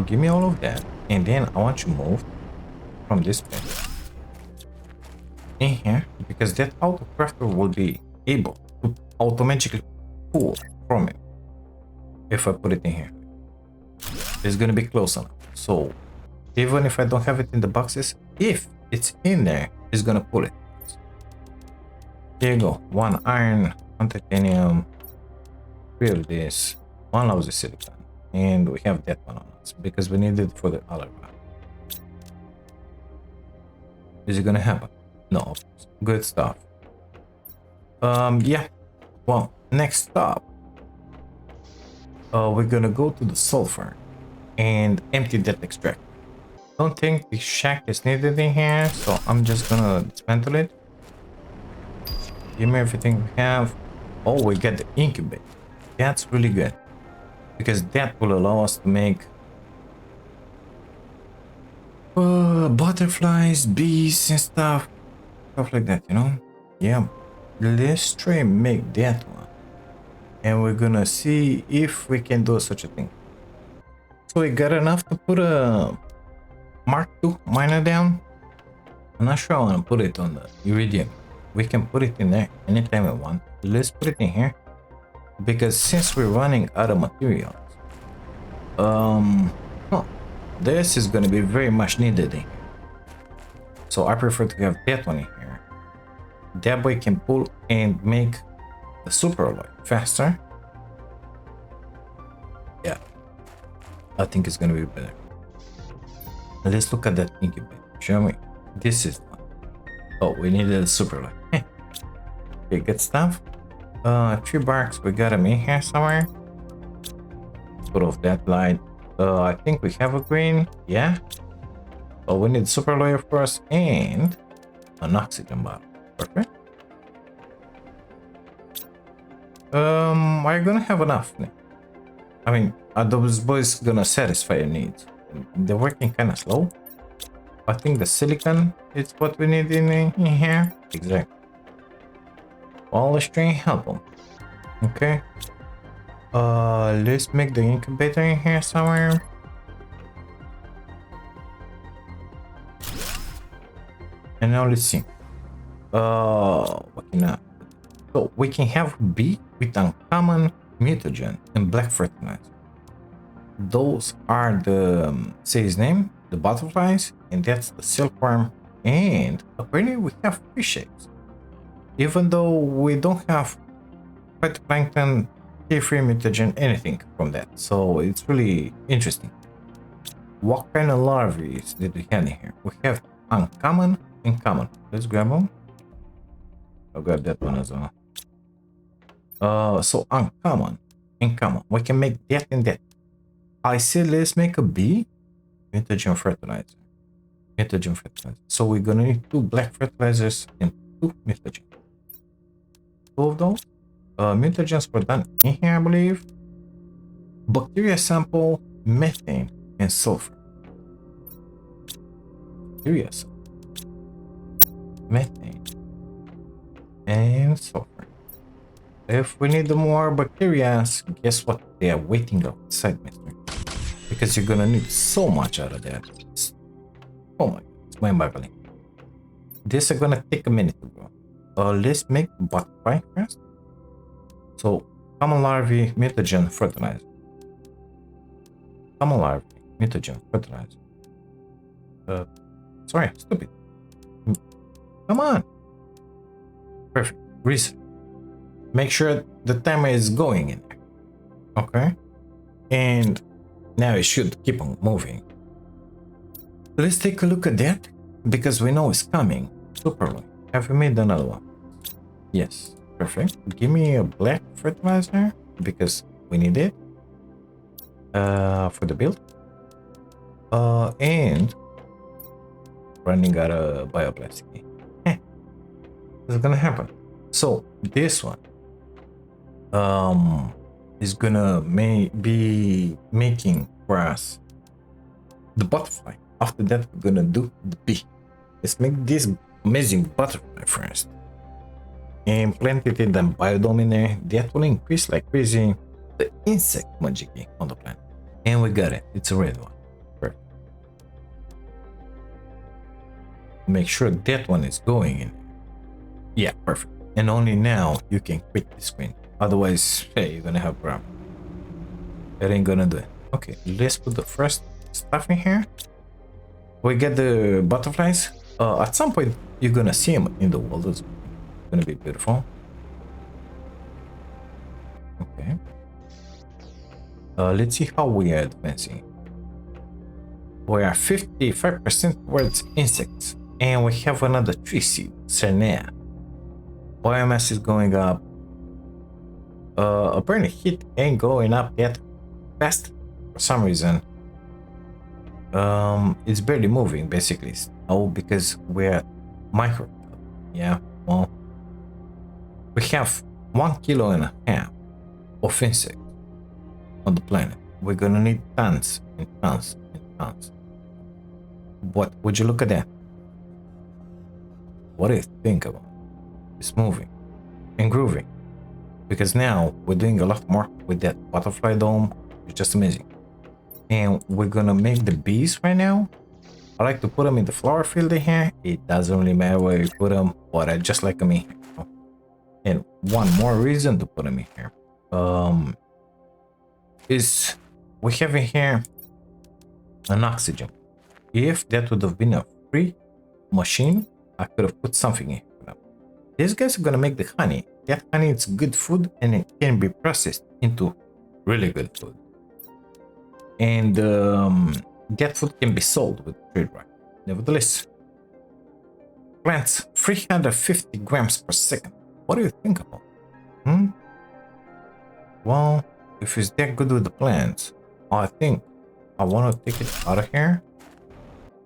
Give me all of that, and then I want you moved from this pin in here, because that auto crafter will be able to automatically pull from it if I put it in here. It's gonna be close enough, so even if I don't have it in the boxes, if it's in there, it's gonna pull it. Here you go. 1 iron, 1 titanium, 3 of this, 1 lousy silicon, and we have that one on us because we need it for the other one. Is it gonna happen? No. Good stuff. Yeah. Well, next stop, we're gonna go to the sulfur and empty that extractor. Don't think the shack is needed in here, so I'm just gonna dismantle it. Give me everything we have. Oh, we get the incubator. That's really good, because that will allow us to make butterflies, bees, and stuff like that, you know. Yeah, let's try and make that one, and we're gonna see if we can do such a thing. So we got enough to put a Mark II miner down. I'm not sure I want to put it on the iridium. We can put it in there anytime we want. Let's put it in here, because since we're running out of materials, this is going to be very much needed in here. So I prefer to have that one in here. That way can pull and make the superalloy faster. Yeah, I think it's going to be better. Let's look at that incubator. Show me. This is one. Oh, we needed a superalloy. Okay, good stuff. 3 barks. We got them in here somewhere. Put off that light. I think we have a green. Yeah. Oh, we need superalloy, of course, and an oxygen bottle. Perfect. Are you gonna have enough? I mean, are those boys gonna satisfy your needs? They're working kind of slow. I think the silicon is what we need in here. Exactly. Well, let's try and help them. Okay. Let's make the incubator in here somewhere. And now let's see. What can I? So we can have B with uncommon, mutagen, and black fertilizer. Those are the, say his name, the butterflies, and that's the silkworm. And apparently we have 3 shapes. even though we don't have phytoplankton, T3 mutagen, anything from that. So it's really interesting. What kind of larvae did we have in here? We have uncommon and common. Let's grab them. I'll grab that one as well. So uncommon and common. We can make that and that. I said let's make a B mutagen fertilizer. Mutagen fertilizer. So we're gonna need 2 black fertilizers and 2 mutagen. 2 of those. Mutagens were done in here, I believe. Bacteria sample, methane, and sulfur. Bacteria sample, methane, and sulfur. If we need more bacteria, guess what? They are waiting outside, mister. Because you're gonna need so much out of that. Oh my god, it's mind-boggling. This is gonna take a minute to go. Let's make butterfly first. So, common larvae, mutagen, fertilizer. Common larvae, mutagen, fertilizer. Sorry, stupid. Come on. Perfect. Reset. Make sure the timer is going in there. Okay. And now it should keep on moving. Let's take a look at that because we know it's coming. Superly. Have we made another one? Yes. Perfect. Give me a black fertilizer because we need it for the build. And running out of bioplastic. This is gonna happen. So this one is gonna be making for us the butterfly. After that, we're gonna do the bee. Let's make this amazing butterfly first. And plant it in the biodome in there. That will increase like crazy the insect magic on the plant. And we got it. It's a red one. Perfect. Make sure that one is going in. Yeah, perfect. And only now you can quit the screen. Otherwise, hey, you're gonna have problem. That ain't gonna do it. Okay, let's put the first stuff in here. We get the butterflies. At some point, you're gonna see them in the world as well. Gonna be beautiful. Okay. Let's see how we are advancing. We are 55% towards insects, and we have another tree seed, Cernea. Biomass is going up. Apparently heat ain't going up yet fast for some reason. It's barely moving basically. Oh, because we're micro. Yeah, well. We have 1.5 kilos of insects on the planet. We're gonna need tons and tons and tons. What would you look at that? What do you think about it? It's moving and grooving. Because now we're doing a lot more with that butterfly dome. It's just amazing. And we're gonna make the bees right now. I like to put them in the flower field in here. It doesn't really matter where you put them, but I just like them in here. And one more reason to put them in here is we have in here an oxygen. If that would have been a free machine, I could have put something in here. These guys are gonna make the honey. That honey is good food and it can be processed into really good food. And that food can be sold with trade right. Nevertheless, plants 350 grams per second. What do you think about? Well, if it's that good with the plants, I think I want to take it out of here.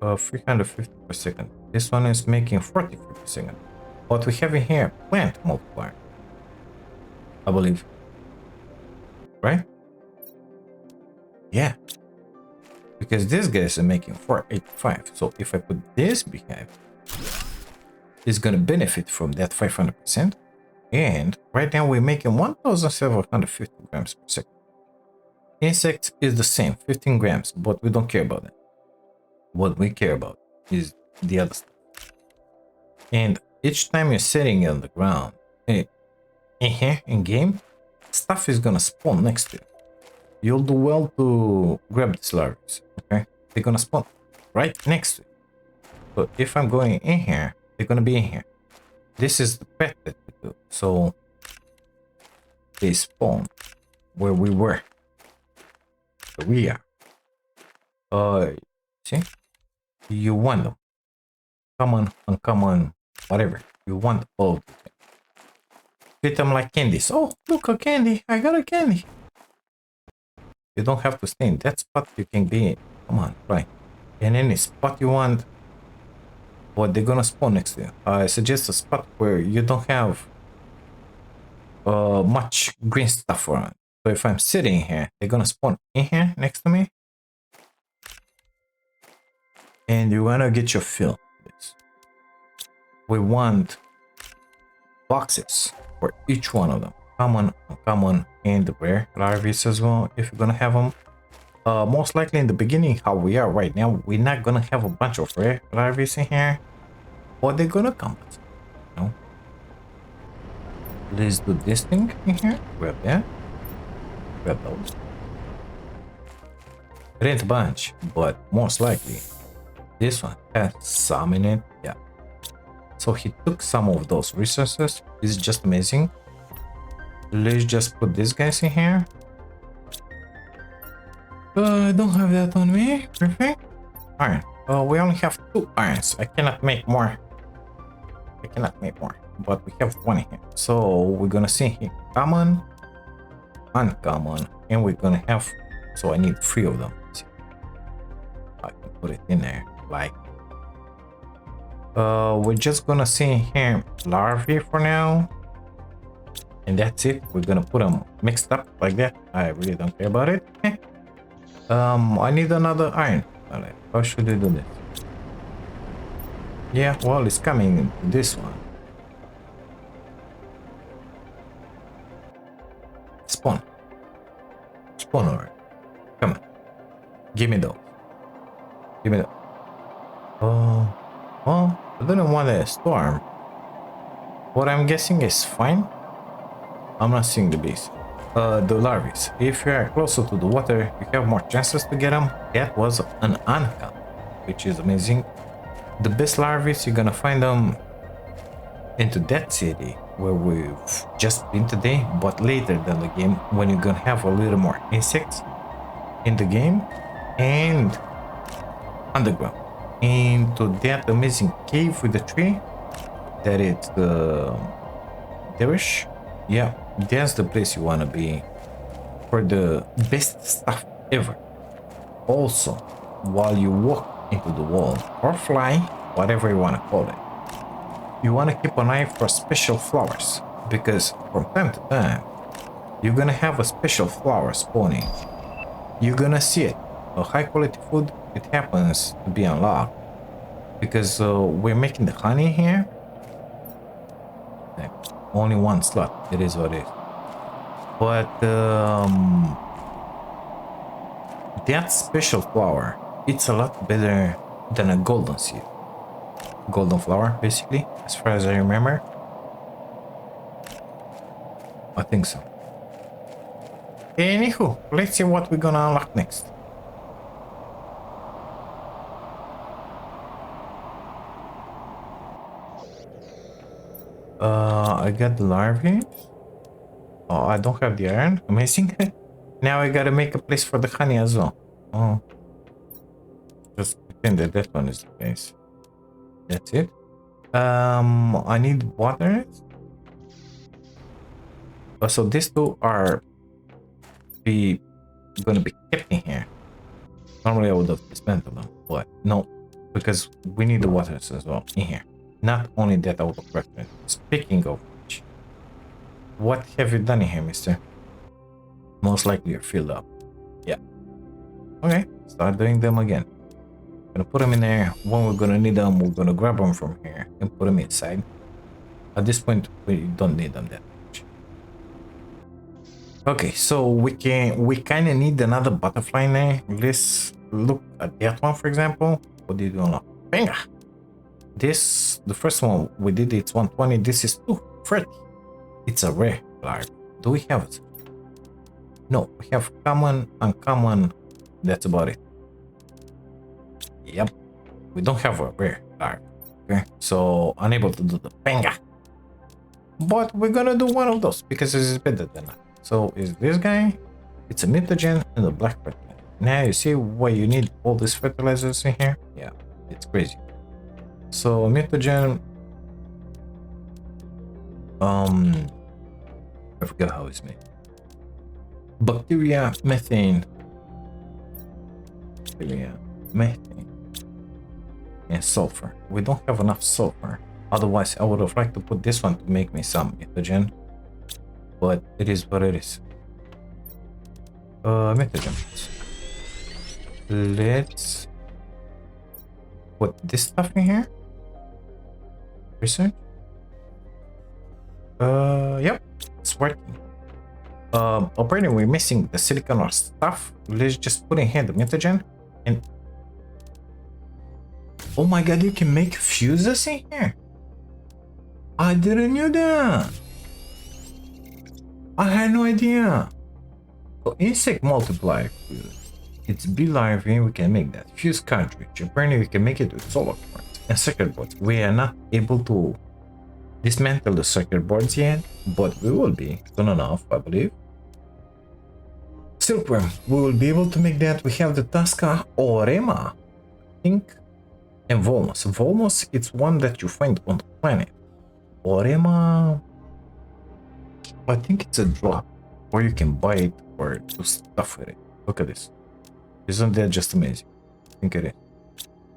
350 per second. This one is making 40 per second. What we have in here, plant multiplier. I believe. Right? Yeah. Because this guys are making 485. So if I put this behind, it's gonna benefit from that 500%. And right now we're making 1,750 grams per second. Insects is the same, 15 grams, but we don't care about that. What we care about is the other stuff. And each time you're sitting on the ground, in here, in game, stuff is gonna spawn next to you. You'll do well to grab these larvae, okay? They're gonna spawn right next to you. So if I'm going in here, they're gonna be in here. This is the pet that we do. So they spawn where we were. Where we are. See? You want them. Common, uncommon, whatever. You want all of them. Treat them like candies. Oh, look, a candy. I got a candy. You don't have to stay in that spot. You can be in. Come on, try. And any spot you want. What they're gonna spawn next to you. I suggest a spot where you don't have much green stuff around. So if I'm sitting here, they're gonna spawn in here next to me. And you wanna get your fill. We want boxes for each one of them. Common, uncommon, and the rare larvae as well, if you're gonna have them. Most likely in the beginning, how we are right now, we're not gonna have a bunch of rare larvae in here, but they're gonna come. You know? Let's do this thing in here. Grab that. Grab those. It ain't a bunch, but most likely this one has some in it. Yeah. So he took some of those resources. It's just amazing. Let's just put these guys in here. I don't have that on me. Perfect. Iron. We only have 2 irons. I cannot make more. But we have 1 here. So we're gonna see here. Common, uncommon, and we're gonna have. So I need 3 of them. I can put it in there. Like. We're just gonna see here larvae for now. And that's it. We're gonna put them mixed up like that. I really don't care about it. I need another iron. Alright, how should we do this? Yeah, well, it's coming into this one. Spawn. Spawn already. Come on. Give me those. Give me those. Oh, well, I don't want a storm. What I'm guessing is fine. I'm not seeing the bees. The larvae. If you are closer to the water, you have more chances to get them. That was an uncommon, which is amazing. The best larvae, you're gonna find them into that city where we've just been today, but later than the game, when you're gonna have a little more insects in the game and underground. Into that amazing cave with the tree that it's Derish. Yeah, that's the place you want to be for the best stuff ever. Also, while you walk into the wall or fly, whatever you want to call it, you want to keep an eye for special flowers, because from time to time you're gonna have a special flower spawning. You're gonna see it. A high quality food, it happens to be unlocked because we're making the honey here. Only 1 slot. It is what it is. But that special flower, it's a lot better than a golden seed. Golden flower, basically, as far as I remember. I think so. Anywho, let's see what we're gonna unlock next. I got the larvae. Oh, I don't have the iron. Amazing. Now I gotta make a place for the honey as well. Oh. Just pretend that that one is the case. That's it. I need water. So these 2 are gonna be kept in here. Normally I would have dismantled them, but no, because we need the waters as well in here. Not only that, out of preference. Speaking of which, what have you done in here, mister? Most likely you're filled up. Yeah. Okay, start doing them again. Gonna put them in there. When we're gonna need them, we're gonna grab them from here and put them inside. At this point, we don't need them that much. Okay, so we kind of need another butterfly in there. Let's look at that one, for example. What did you unlock? Bang! This, the first one we did, it's 120. This is 230. It's a rare larvae. Do we have it? No, we have common, uncommon. That's about it. Yep, we don't have a rare larvae. Okay, so unable to do the banga. But we're gonna do one of those because this is better than that. So is this guy? It's a mutagen and a black fertilizer. Now you see why you need all these fertilizers in here? Yeah, it's crazy. So mutagen, I forgot how it's made. Bacteria, methane, and sulfur. We don't have enough sulfur. Otherwise, I would have liked to put this one to make me some mutagen. But it is what it is. Mutagen. Let's put this stuff in here. Research. Yep, it's working. Apparently we're missing the silicon or stuff. Let's just put in here the mutagen and oh my god, you can make fuses in here. I didn't know that. I had no idea. So insect multiplier fuse. It's B.I.G. We can make that fuse cartridge. Apparently we can make it with solar cords and circuit boards. We are not able to dismantle the circuit boards yet, but we will be soon enough, I believe. Silkworm, we will be able to make that. We have the Tasca Orema, I think, and Volmos. Volmos, it's one that you find on the planet. Orema, I think it's a drop, or you can buy it or do stuff with it. Look at this. Isn't that just amazing? I think it is.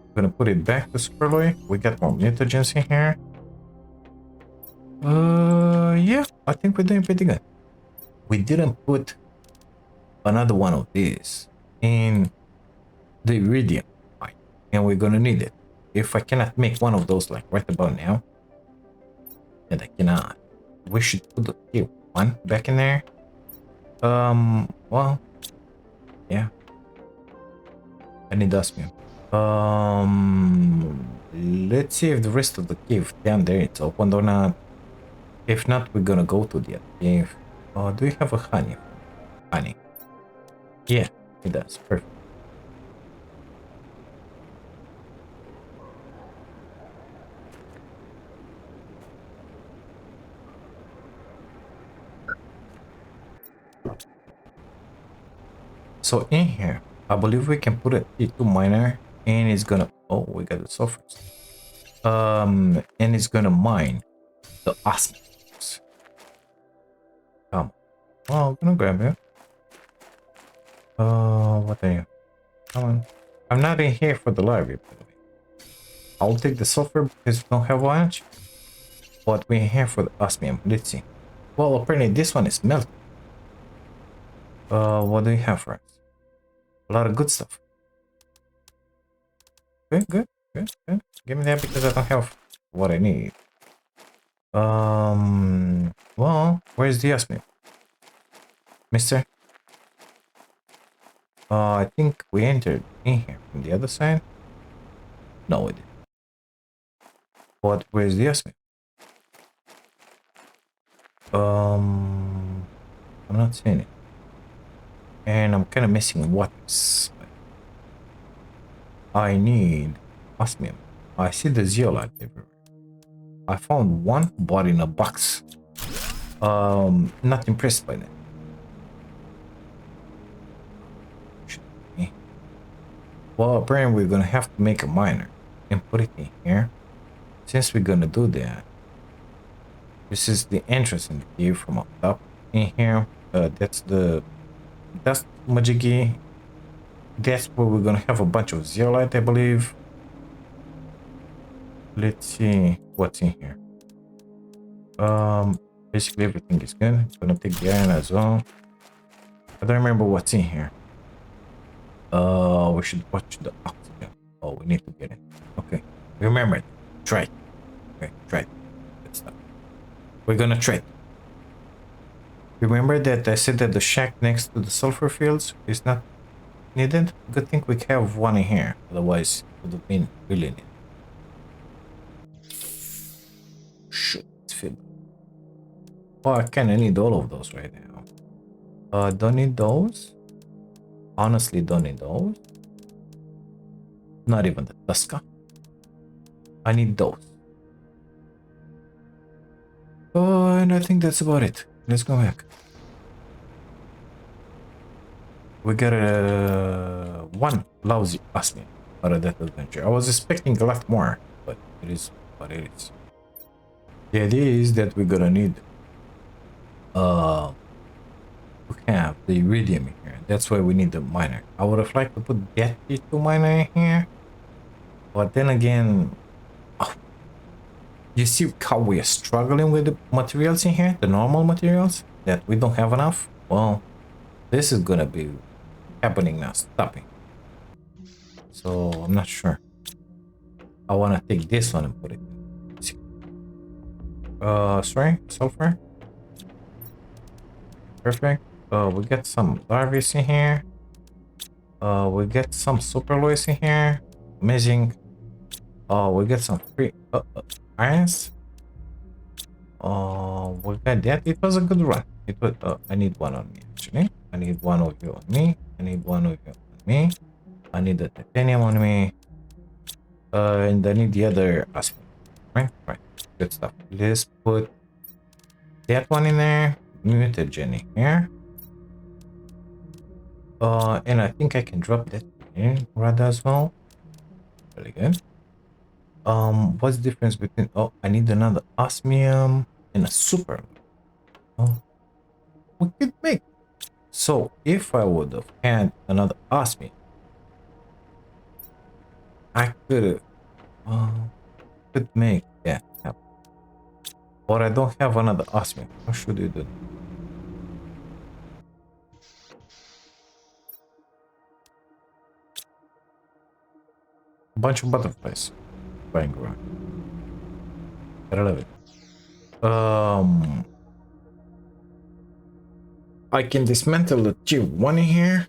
I'm gonna put it back to Superloy. We got more mutagens in here. Yeah, I think we're doing pretty good. We didn't put another one of these in the iridium mine, and we're gonna need it. If I cannot make one of those like right about now, and I cannot, we should put the K1 back in there. Well, yeah, I need osmium. Let's see if the rest of the cave down there it's open or not. If not, we're gonna go to the other cave. Do we have a honey? Honey. Yeah, it does. Perfect. So in here, I believe we can put a T2 miner and it's gonna, oh, we got the sulfurs. And it's gonna mine the osmiums. Come on. Oh, I'm gonna grab it. What are you? Come on. I'm not in here for the library, by the way. I'll take the sulfur because we don't have much. But we're here for the osmium. Let's see. Well, apparently this one is melted. What do you have for us? A lot of good stuff. Good, good, good, good. Give me that because I don't have what I need. Well, where's the osmium? Mister? I think we entered in here from the other side. No, we didn't. But where's the osmium? I'm not seeing it. And I'm kind of missing waters. I need osmium. I see the zeolite everywhere. I found one, but in a box. Not impressed by that. Well, apparently we're gonna have to make a miner and put it in here. Since we're gonna do that, this is the entrance in the cave from up top. In here, that's Majigi. That's where we're gonna have a bunch of zeolite, I believe. Let's see what's in here. Basically everything is good. I'm gonna take the iron as well. I don't remember what's in here. We should watch the oxygen. Oh, we need to get it. Okay, remember it. Try it. Okay, try it. Good stuff. We're gonna try it. Remember that I said that the shack next to the sulfur fields is not needed? Good thing we have one in here. Otherwise, it would have been really needed. Shoot, it's filled. Oh, I kinda need all of those right now. Don't need those. Honestly, don't need those. Not even the Tuska. I need those. Oh, and I think that's about it. Let's go back. We got one lousy Asmi out of that adventure. I was expecting a lot more, but it is what it is. The idea is that we're gonna need to have the iridium here. That's why we need the miner. I would have liked to put that T2 miner in here, but then again, oh, you see how we are struggling with the materials in here, the normal materials that we don't have enough. Well, this is gonna be happening now, stopping. So I'm not sure. I want to take this one and put it. Sorry, sulfur. Perfect. We get some larvae in here. We get some superalloys in here. Amazing. We get some free irons. We got that. It was a good run. It was. I need one on me actually. I need one of you on me. I need one of you on me. I need the titanium on me. And I need the other aspect. Right? Right. Good stuff. Let's put that one in there. Mutagen in here. And I think I can drop that in rather as well. Really good. What's the difference between? Oh, I need another osmium and a super. Oh, we could make. So if I would have had another osmium, I could make that happen. But I don't have another osmium. How should we do? Bunch of butterflies flying around. I love it. I can dismantle the tier 1 in here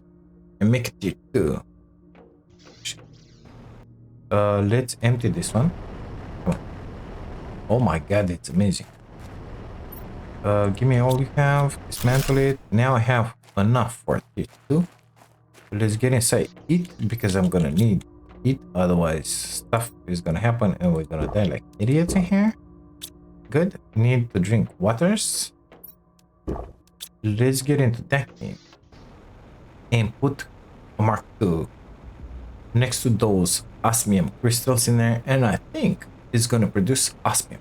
and make it tier 2. Let's empty this one. Come on. Oh my god, it's amazing. Give me all you have, dismantle it. Now I have enough for tier 2. Let's get inside it because I'm gonna need it, otherwise stuff is gonna happen and we're gonna die like idiots in here. Good. Need to drink waters. Let's get into that game and put a Mark II next to those osmium crystals in there, and I think it's gonna produce osmium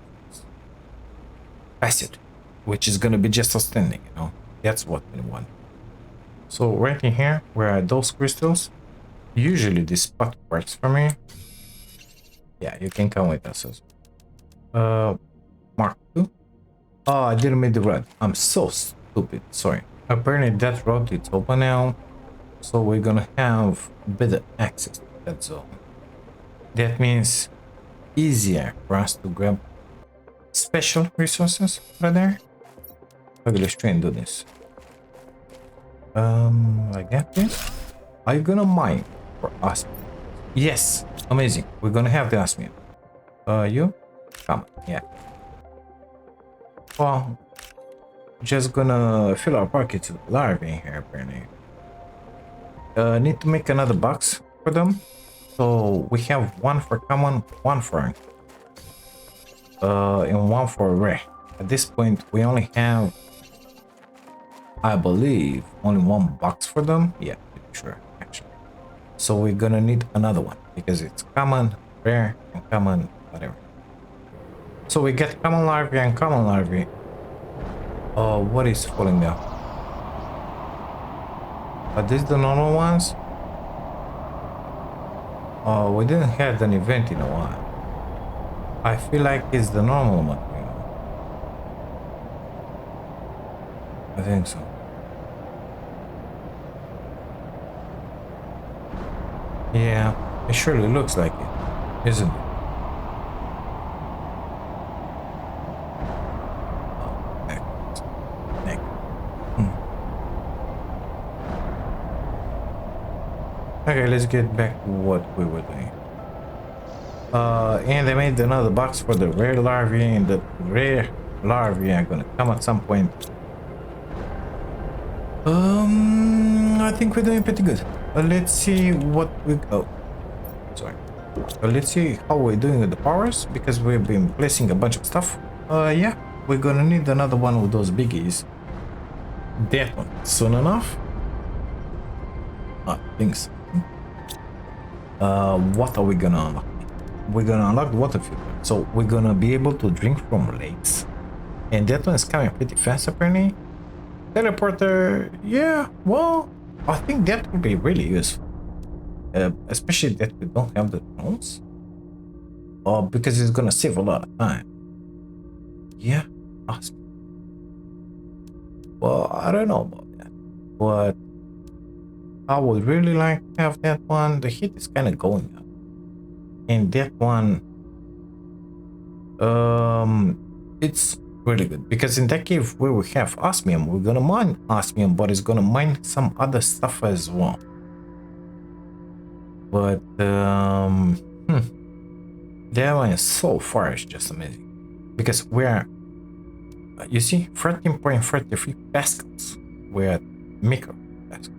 acid, which is gonna be just outstanding, you know. That's what we want. So right in here, where are those crystals? Usually this spot works for me. Yeah, you can come with us as well. Mark II. Oh, I didn't make the road. I'm so stupid. Sorry. Apparently that road is open now, so we're gonna have better access to that zone. That means easier for us to grab special resources right there. Okay, let's try and do this. Like that, please. Are you gonna mine for osmium? Yes, amazing. We're gonna have the osmium. You? Come on, yeah. Well, just gonna fill our pockets with larvae in here, apparently. Need to make another box for them. So we have one for common, one for and one for rare. At this point, we only have, I believe, only one box for them. Yeah, pretty sure, actually. So we're gonna need another one because it's common, rare, and common, whatever. So we get common larvae and common larvae. What is falling down? Are these the normal ones? We didn't have an event in a while. I feel like it's the normal one, you know. I think so. Yeah, it surely looks like it, isn't it? Okay, let's get back to what we were doing. And I made another box for the rare larvae, and the rare larvae are gonna come at some point. I think we're doing pretty good. Let's see what we... Oh, sorry. Let's see how we're doing with the powers, because we've been placing a bunch of stuff. Yeah, we're gonna need another one with those biggies. That one soon enough. I think so. What are we gonna unlock? We're gonna unlock the water filter, so we're gonna be able to drink from lakes, and that one is coming pretty fast apparently. Teleporter, yeah, well, I think that would be really useful, especially that we don't have the drones, because it's gonna save a lot of time. Yeah, awesome. Well, I don't know about that, but I would really like to have that one. The heat is kind of going up, and that one, it's really good because in that cave where we have osmium, we're gonna mine osmium, but it's gonna mine some other stuff as well. But that one is so far is just amazing because we're, you see, 13.33 pascals. We're at micro pascal.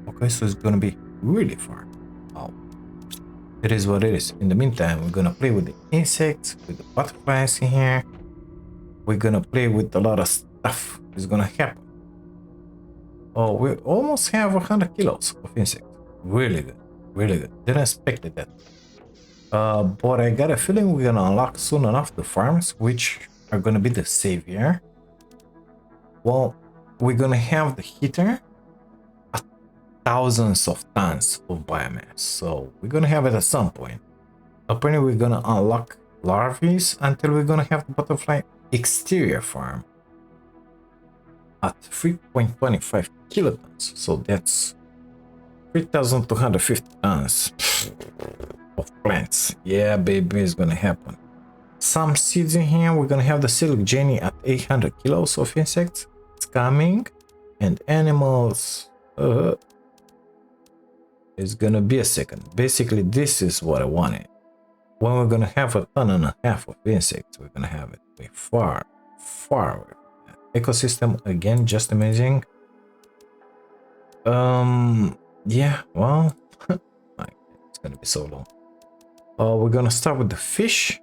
Okay, so it's gonna be really far. Oh, it is what it is. In the meantime, we're gonna play with the insects, with the butterflies in here. We're gonna play with a lot of stuff. It's gonna happen. Oh, we almost have 100 kilos of insects. Really good, really good. Didn't expect that. But I got a feeling we're gonna unlock soon enough the farms, which are gonna be the savior. Well, we're gonna have the heater, thousands of tons of biomass, so we're gonna have it at some point. Apparently, we're gonna unlock larvae until we're gonna have the butterfly exterior farm at 3.25 kilotons, so that's 3,250 tons of plants. Yeah, baby, it's gonna happen. Some seeds in here. We're gonna have the silk jenny at 800 kilos of insects. It's coming, and animals. It's gonna be a second. Basically, this is what I wanted. When we're gonna have a ton and a half of insects, we're gonna have it way far, far away from that. Ecosystem again, just amazing. Yeah, well, it's gonna be so long. We're gonna start with the fish.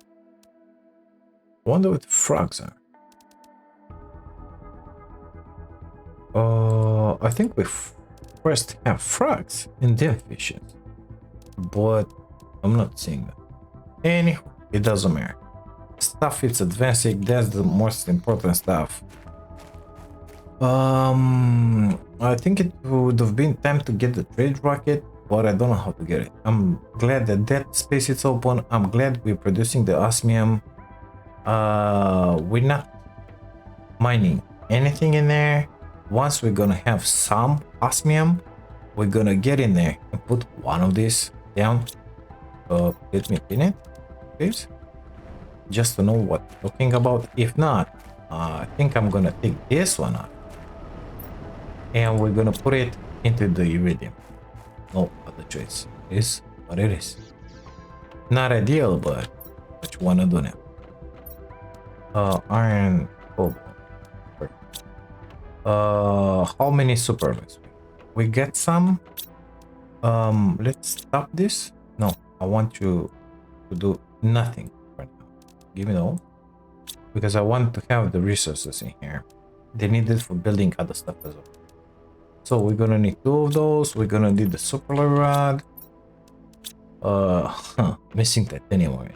I wonder what the frogs are. I think we first have frogs and then fishes, but I'm not seeing that. Anyway, it doesn't matter. Stuff it's advancing, that's the most important stuff. I think it would have been time to get the trade rocket, but I don't know how to get it. I'm glad that that space is open. I'm glad we're producing the osmium. We're not mining anything in there. Once we're gonna have some osmium, we're gonna get in there and put one of these down. Let me pin it, please, just to know what I'm talking about. If not, I think I'm gonna take this one out and we're gonna put it into the iridium. No other choice. It is what it is. Not ideal, but what you wanna do now? Iron. Oh, perfect. How many superalloys? We get some. Let's stop this. No, I want you to do nothing right now. Give me all, because I want to have the resources in here. They need it for building other stuff as well. So we're gonna need 2 of those. We're gonna need the superalloy rod. Missing titanium already.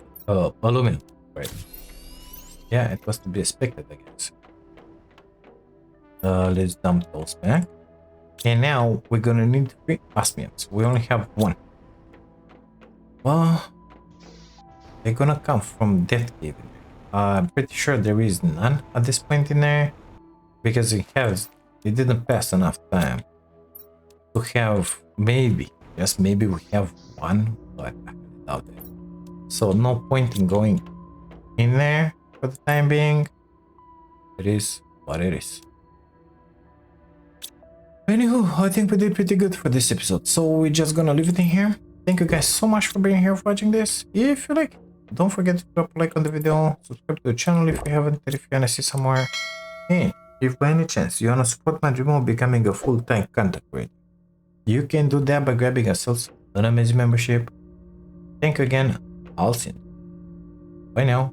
Aluminum, right? Yeah, it was to be expected, I guess. Let's dump those back. And now we're gonna need 3 osmiums. We only have 1. Well, they're gonna come from that cave. I'm pretty sure there is none at this point in there, because it didn't pass enough time to have, maybe, just maybe we have 1, but I doubt it. So no point in going in there for the time being. It is what it is. Anywho, I think we did pretty good for this episode, so we're just gonna leave it in here. Thank you guys so much for being here, for watching this. If you like, don't forget to drop a like on the video, subscribe to the channel if you haven't, if you wanna see some more. And if by any chance you wanna support my dream of becoming a full-time content creator, you can do that by grabbing yourselves an amazing membership. Thank you again. I'll see you. Bye now.